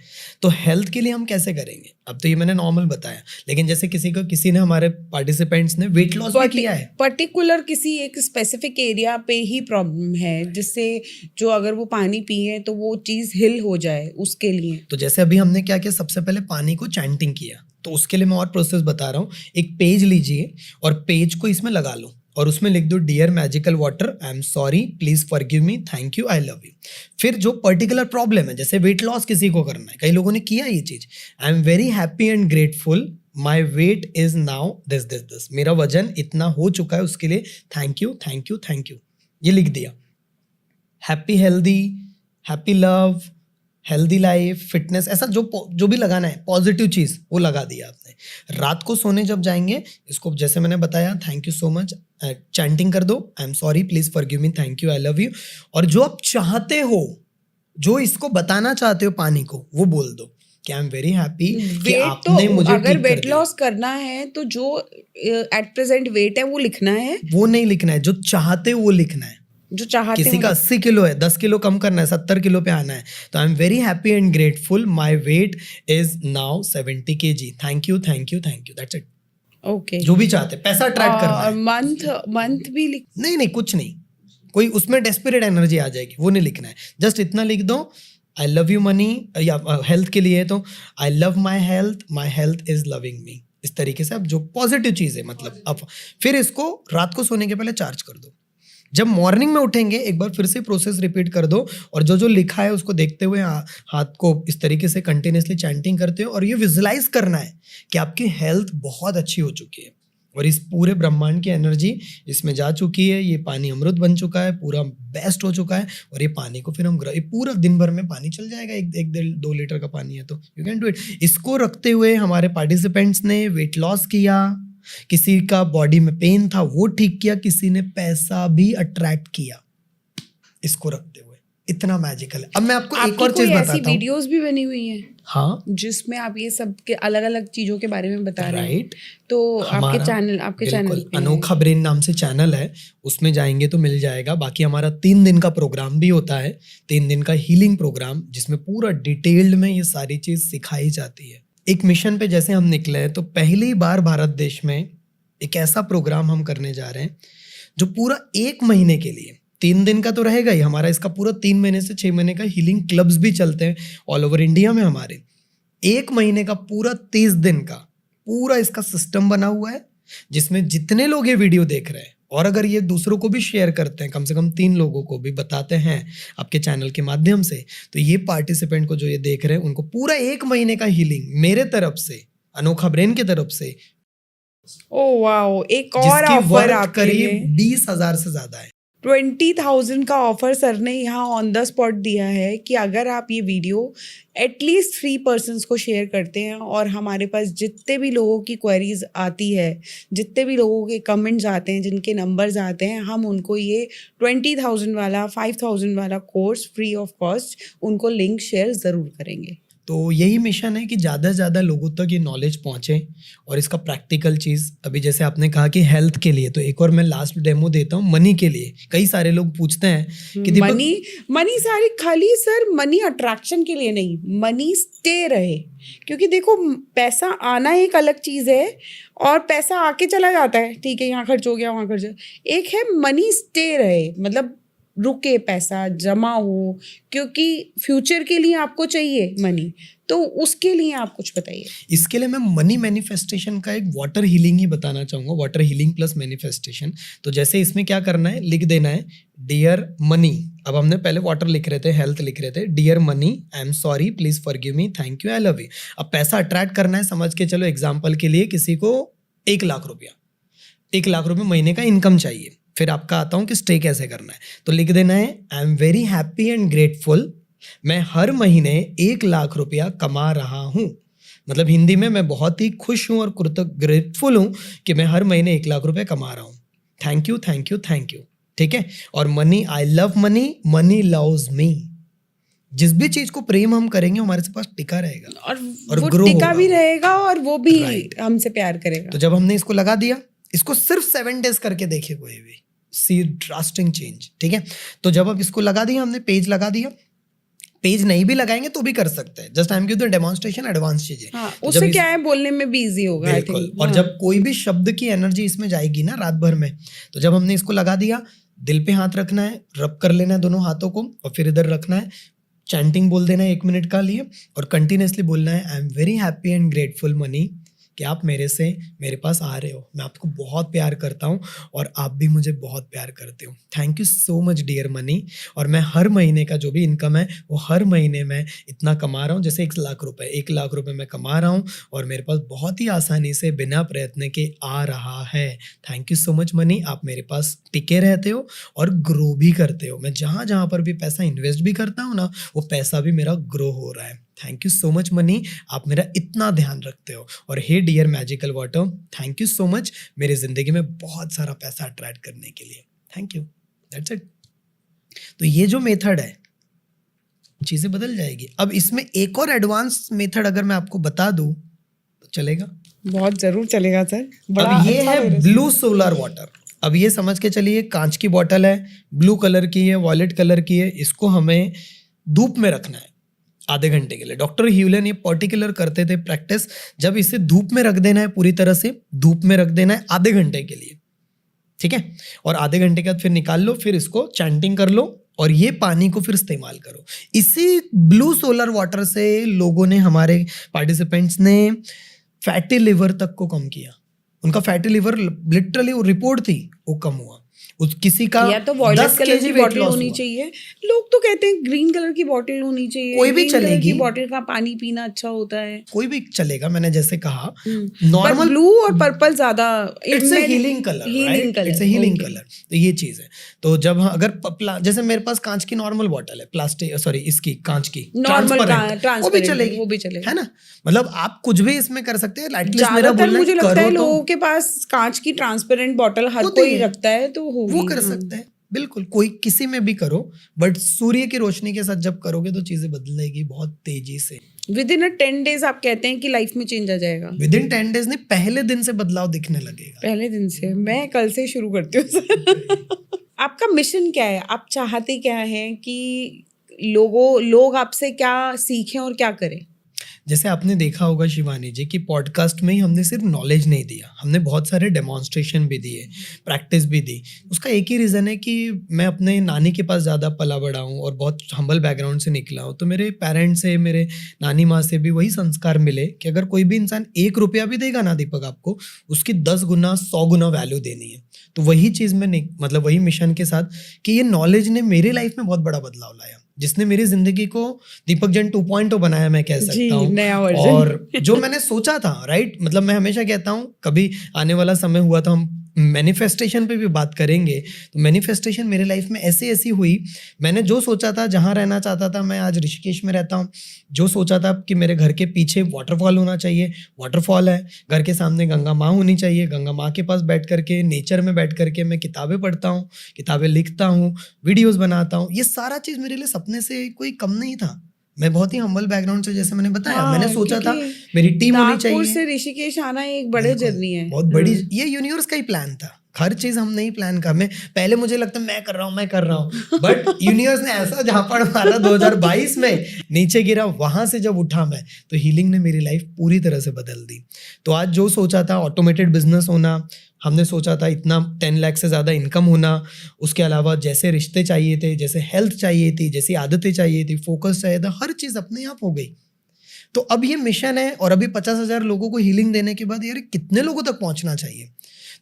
तो हेल्थ के लिए हम कैसे करेंगे, अब तो ये मैंने नॉर्मल बताया, लेकिन जैसे किसी ने हमारे पार्टिसिपेंट्स ने वेट लॉस भी किया है, पर्टिकुलर किसी एक स्पेसिफिक एरिया पे ही प्रॉब्लम है, जिससे जो अगर वो पानी पिए तो वो चीज़ हिल हो जाए उसके लिए। तो जैसे अभी हमने क्या किया, सबसे पहले पानी को चैंटिंग किया। तो उसके लिए मैं और प्रोसेस बता रहा हूँ। एक पेज लीजिए और पेज को इसमें लगा लो और उसमें लिख दो dear magical water, I am sorry, please forgive me, thank you, I love you. फिर जो पर्टिकुलर प्रॉब्लम है, जैसे वेट लॉस किसी को करना है, कई लोगों ने किया ये चीज, I am very happy and grateful, my weight is now this this this, मेरा वजन इतना हो चुका है, उसके लिए thank you, thank you, thank you, ये लिख दिया। Happy healthy, happy love, healthy life, fitness, ऐसा जो भी लगाना है पॉजिटिव चीज़ वो लगा दिया आपने। रात को सोने जब जाएंगे, इसको जैसे मैंने बताया, thank you so much chanting कर दो, आई am sorry, please forgive me, thank you, I love you. और जो आप चाहते हो, जो इसको बताना चाहते हो पानी को, वो बोल दो कि आई एम वेरी हैप्पी कि आपने तो मुझे अगर ठीक कर वेट दिया। लॉस करना है तो जो एट प्रेजेंट वेट है वो लिखना है, वो नहीं लिखना है, जो चाहते हो वो लिखना है। जो चाहते किसी हो। का 80 किलो है, 10 किलो कम करना है, 70 किलो पे आना है, तो I am very happy and grateful, my weight is now 70 kg, thank you, thank you, thank you, that's it. Okay. जो भी चाहते हैं, पैसा अट्रैक्ट करना और है। मंथ भी लिख। नहीं, कुछ नहीं, कोई उसमें डेस्परेट एनर्जी आ जाएगी, वो नहीं लिखना है। जस्ट इतना लिख दो, आई लव यू मनी, या हेल्थ के लिए तो I love my health is loving me. इस तरीके से आप जो पॉजिटिव चीज़ है, मतलब अब फिर इसको रात को सोने के पहले चार्ज कर दो। जब मॉर्निंग में उठेंगे एक बार फिर से प्रोसेस रिपीट कर दो, और जो लिखा है उसको देखते हुए हाथ को इस तरीके से कंटिन्यूसली चैंटिंग करते हो, और ये विजुलाइज करना है कि आपकी हेल्थ बहुत अच्छी हो चुकी है और इस पूरे ब्रह्मांड की एनर्जी इसमें जा चुकी है। ये पानी अमृत बन चुका है, पूरा बेस्ट हो चुका है, और ये पानी को फिर हम ये पूरा दिन भर में पानी चल जाएगा। एक 2 लीटर का पानी है तो यू कैन डू इट। इसको रखते हुए हमारे पार्टिसिपेंट्स ने वेट लॉस किया, किसी का बॉडी में पेन था वो ठीक किया, किसी ने पैसा भी अट्रैक्ट किया इसको रखते हुए। इतना मैजिकल है। अब मैं आपको एक और चीज बताता हूँ। वीडियोस भी बनी हुई हैं, हाँ, जिसमें आप ये सब के अलग अलग चीजों के बारे में बता रहे हैं। राइट। तो आपके चैनल पे अनोखा ब्रेन नाम से चैनल है, उसमें जाएंगे तो मिल जाएगा। बाकी हमारा 3 दिन का प्रोग्राम भी होता है, 3 दिन का हीलिंग प्रोग्राम, जिसमें पूरा डिटेल्ड में ये सारी चीज सिखाई जाती है। एक मिशन पे जैसे हम निकले तो पहली बार भारत देश में एक ऐसा प्रोग्राम हम करने जा रहे हैं जो पूरा 1 महीने के लिए, 3 दिन का तो रहेगा ही हमारा, इसका पूरा 3 महीने से 6 महीने का हीलिंग क्लब्स भी चलते हैं ऑल ओवर इंडिया में हमारे। 1 महीने का पूरा 30 दिन का पूरा इसका सिस्टम बना हुआ है, जिसमें जितने लोग ये वीडियो देख रहे हैं, और अगर ये दूसरों को भी शेयर करते हैं, कम से कम 3 लोगों को भी बताते हैं आपके चैनल के माध्यम से, तो ये पार्टिसिपेंट को जो ये देख रहे हैं उनको पूरा 1 महीने का हीलिंग मेरे तरफ से, अनोखा ब्रेन की तरफ से, ओ वाओ, एक और जिसकी ऑफर वर्थ आपके करीब लिए 20,000 से ज्यादा है। 20,000 का ऑफर सर ने यहाँ ऑन द स्पॉट दिया है कि अगर आप ये वीडियो एटलीस्ट 3 पर्सन्स को शेयर करते हैं, और हमारे पास जितने भी लोगों की क्वेरीज आती है, जितने भी लोगों के कमेंट्स आते हैं, जिनके नंबर्स आते हैं, हम उनको ये 20,000 वाला 5,000 वाला कोर्स फ्री ऑफ कॉस्ट उनको लिंक शेयर ज़रूर करेंगे। तो यही मिशन है कि ज़्यादा से ज़्यादा लोगों तक ये नॉलेज पहुँचे और इसका प्रैक्टिकल चीज़, अभी जैसे आपने कहा कि हेल्थ के लिए, तो एक और मैं लास्ट डेमो देता हूँ मनी के लिए। कई सारे लोग पूछते हैं कि दीपक, मनी सारी खाली सर मनी अट्रैक्शन के लिए नहीं, मनी स्टे रहे। क्योंकि देखो पैसा आना एक अलग चीज़ है और पैसा आके चला जाता है, ठीक है यहाँ खर्च हो गया वहाँ खर्च, एक है मनी स्टे रहे, मतलब रुके, पैसा जमा हो, क्योंकि फ्यूचर के लिए आपको चाहिए मनी, तो उसके लिए आप कुछ बताइए। इसके लिए मैं मनी मैनिफेस्टेशन का एक वाटर हीलिंग ही बताना चाहूँगा, वाटर हीलिंग प्लस मैनिफेस्टेशन। तो जैसे इसमें क्या करना है, लिख देना है डियर मनी। अब हमने पहले वाटर लिख रहे थे, हेल्थ लिख रहे थे, dear money I am sorry, please forgive me, thank you, I love you. अब पैसा अट्रैक्ट करना है, समझ के चलो एग्जाम्पल के लिए किसी को 1 लाख रुपया, 1 लाख रुपये महीने का इनकम चाहिए। फिर आपका आता हूँ कि स्टे कैसे करना है, तो लिख देना है I am very happy and grateful, मैं हर महीने 1 लाख रुपया कमा रहा हूँ। मतलब हिंदी में मैं बहुत ही खुश हूँ और ग्रेटफुल हूँ कि मैं हर महीने 1 लाख रुपया कमा रहा हूँ। Thank you thank you thank you, ठीक है। और money, I love money, money loves me. जिस भी चीज को प्रेम हम करेंगे हमारे पास टिका रहेगा और वो टिका भी रहेगा और वो भी हमसे प्यार करेगा। तो जब हमने इसको लगा दिया, इसको सिर्फ 7 डेज करके देखिए कोई भी, सी ड्रास्टिक चेंज, ठीक है। तो जब अब इसको लगा दिया हमने, पेज लगा दिया, पेज नहीं भी लगाएंगे तो भी कर सकते हैं, just I am give the demonstration, advance चीजें। हाँ, उससे क्या है, बोलने में भी इजी होगा, आई थिंक। और जब कोई भी शब्द की एनर्जी इसमें जाएगी ना रात भर में, तो जब हमने इसको लगा दिया, दिल पे हाथ रखना है, रब कर लेना है दोनों हाथों को, और फिर इधर रखना है, चैंटिंग बोल देना है 1 मिनट का लिए, और कंटिन्यूसली बोलना है I am very happy and grateful money कि आप मेरे पास आ रहे हो, मैं आपको बहुत प्यार करता हूँ और आप भी मुझे बहुत प्यार करते हो। Thank you so much dear money. और मैं हर महीने का जो भी इनकम है वो हर महीने मैं इतना कमा रहा हूँ, जैसे 1 लाख रुपए, 1 लाख रुपए मैं कमा रहा हूँ और मेरे पास बहुत ही आसानी से बिना प्रयत्न के आ रहा है। Thank you so much money, आप मेरे पास टिके रहते हो और ग्रो भी करते हो। मैं जहाँ जहाँ पर भी पैसा इन्वेस्ट भी करता हूँ ना, वो पैसा भी मेरा ग्रो हो रहा है। Thank you so much money, आप मेरा इतना ध्यान रखते हो। और hey dear magical water, thank you so much मेरी जिंदगी में बहुत सारा पैसा अट्रैक्ट करने के लिए। Thank you, that's it. तो ये जो मेथड है, चीजें बदल जाएगी। अब इसमें एक और एडवांस मेथड अगर मैं आपको बता दूं तो चलेगा? बहुत जरूर चलेगा सर। बड़ा अब ये अच्छा है ब्लू सोलर वाटर। अब ये समझ के चलिए, कांच की बोतल है, ब्लू कलर की है, वॉयलेट कलर की है, इसको हमें धूप में रखना है आधे घंटे के लिए। डॉक्टर ह्यूलन ये पर्टिकुलर करते थे प्रैक्टिस, जब इसे धूप में रख देना है, पूरी तरह से धूप में रख देना है आधे घंटे के लिए, ठीक है। और आधे घंटे के बाद फिर निकाल लो, फिर इसको चैंटिंग कर लो और ये पानी को फिर इस्तेमाल करो। इसी ब्लू सोलर वाटर से लोगों ने, हमारे पार्टिसिपेंट्स ने फैटी लिवर तक को कम किया। उनका फैटी लिवर लिटरली, वो रिपोर्ट थी, वो कम हुआ। उस किसी का या तो वॉयलेट कलर की बॉटल होनी चाहिए, लोग तो कहते हैं ग्रीन कलर की बॉटल होनी चाहिए, कोई भी चलेगी, बॉटल का पानी पीना अच्छा होता है, कोई भी चलेगा। मैंने जैसे कहा नॉर्मल ब्लू और पर्पल ज्यादा, it's a healing colour, it's a healing colour. तो ये चीज है। तो जब अगर जैसे मेरे पास कांच की नॉर्मल बॉटल है, प्लास्टिक सॉरी इसकी कांच की ट्रांसपेरेंट, वो भी चलेगी, है ना। मतलब आप कुछ भी इसमें कर सकते हैं। एटलीस्ट मेरा बोलना है, मुझे लगता है लोगों के पास कांच की ट्रांसपेरेंट बॉटल हर कोई रखता है, तो वो कर सकते हैं। बिल्कुल, कोई किसी में भी करो, बट सूर्य की रोशनी के साथ जब करोगे तो चीजें बदलेगी बहुत तेजी से। विद इन 10 डेज आप कहते हैं कि लाइफ में चेंज आ जाएगा? विद इन 10 डेज नहीं, पहले दिन से बदलाव दिखने लगेगा। पहले दिन से? मैं कल से शुरू करती हूँ। आपका मिशन क्या है? आप चाहते क्या हैं कि लोग आपसे क्या सीखें और क्या करें? जैसे आपने देखा होगा शिवानी जी, कि पॉडकास्ट में ही हमने सिर्फ नॉलेज नहीं दिया, हमने बहुत सारे डेमोन्स्ट्रेशन भी दिए, प्रैक्टिस भी दी। उसका एक ही रीज़न है कि मैं अपने नानी के पास ज़्यादा पला बड़ा हूँ और बहुत हम्बल बैकग्राउंड से निकला हूँ। तो मेरे पेरेंट्स से, मेरे नानी माँ से भी वही संस्कार मिले कि अगर कोई भी इंसान 1 रुपया भी देगा ना दीपक आपको, उसकी 10 गुना 100 गुना वैल्यू देनी है। तो वही चीज़ में, मतलब वही मिशन के साथ, कि ये नॉलेज ने मेरी लाइफ में बहुत बड़ा बदलाव लाया, जिसने मेरी जिंदगी को दीपक जैन 2.0 बनाया, मैं कह सकता हूँ। और जो मैंने सोचा था, राइट, मतलब मैं हमेशा कहता हूँ, कभी आने वाला समय हुआ तो हम मैनिफेस्टेशन पे भी बात करेंगे। तो मैनिफेस्टेशन मेरे लाइफ में ऐसी हुई, मैंने जो सोचा था, जहाँ रहना चाहता था, मैं आज ऋषिकेश में रहता हूँ। जो सोचा था कि मेरे घर के पीछे वाटरफॉल होना चाहिए, वाटरफॉल है। घर के सामने गंगा माँ होनी चाहिए, गंगा माँ के पास बैठ करके, नेचर में बैठ करके मैं किताबें पढ़ता हूँ, किताबें लिखता हूँ, वीडियोज़ बनाता हूँ। ये सारा चीज़ मेरे लिए सपने से कोई कम नहीं था। मैं बहुत ही हम्बल बैकग्राउंड से, जैसे मैंने बताया, हाँ, मैंने सोचा था क्योंकि मेरी टीम होनी नागपुर चाहिए। से ऋषिकेश आना एक बड़े बिल्कुल, जर्नी है। बहुत बड़ी, ये यूनिवर्स का ही प्लान था। हर चीज हम नहीं प्लान कर, मैं पहले मुझे लगता मैं कर रहा हूँ बट यूनिवर्स ने ऐसा झापड़ मारा 2022 में, नीचे गिरा, वहां से जब उठा मैं, तो हीलिंग ने मेरी लाइफ पूरी तरह से बदल दी। तो आज जो सोचा था ऑटोमेटेड बिजनेस होना, हमने सोचा था इतना 10 लाख से ज़्यादा इनकम होना, उसके अलावा जैसे रिश्ते चाहिए थे, जैसे हेल्थ चाहिए थी, जैसी आदतें चाहिए थी, फोकस चाहिए था, हर चीज़ अपने आप हो गई। तो अब ये मिशन है, और अभी 50,000 लोगों को हीलिंग देने के बाद यार कितने लोगों तक पहुंचना चाहिए।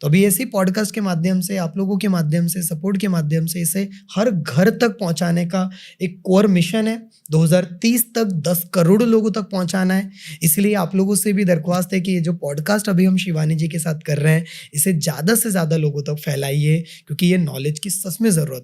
तो अभी ऐसे पॉडकास्ट के माध्यम से, आप लोगों के माध्यम से, सपोर्ट के माध्यम से इसे हर घर तक पहुंचाने का एक कोर मिशन है। 2030 तक 10 करोड़ लोगों तक पहुंचाना है। इसलिए आप लोगों से भी दरख्वास्त है कि ये जो पॉडकास्ट अभी हम शिवानी जी के साथ कर रहे हैं, इसे ज़्यादा से ज़्यादा लोगों तक फैलाइए, क्योंकि ये नॉलेज की सच में ज़रूरत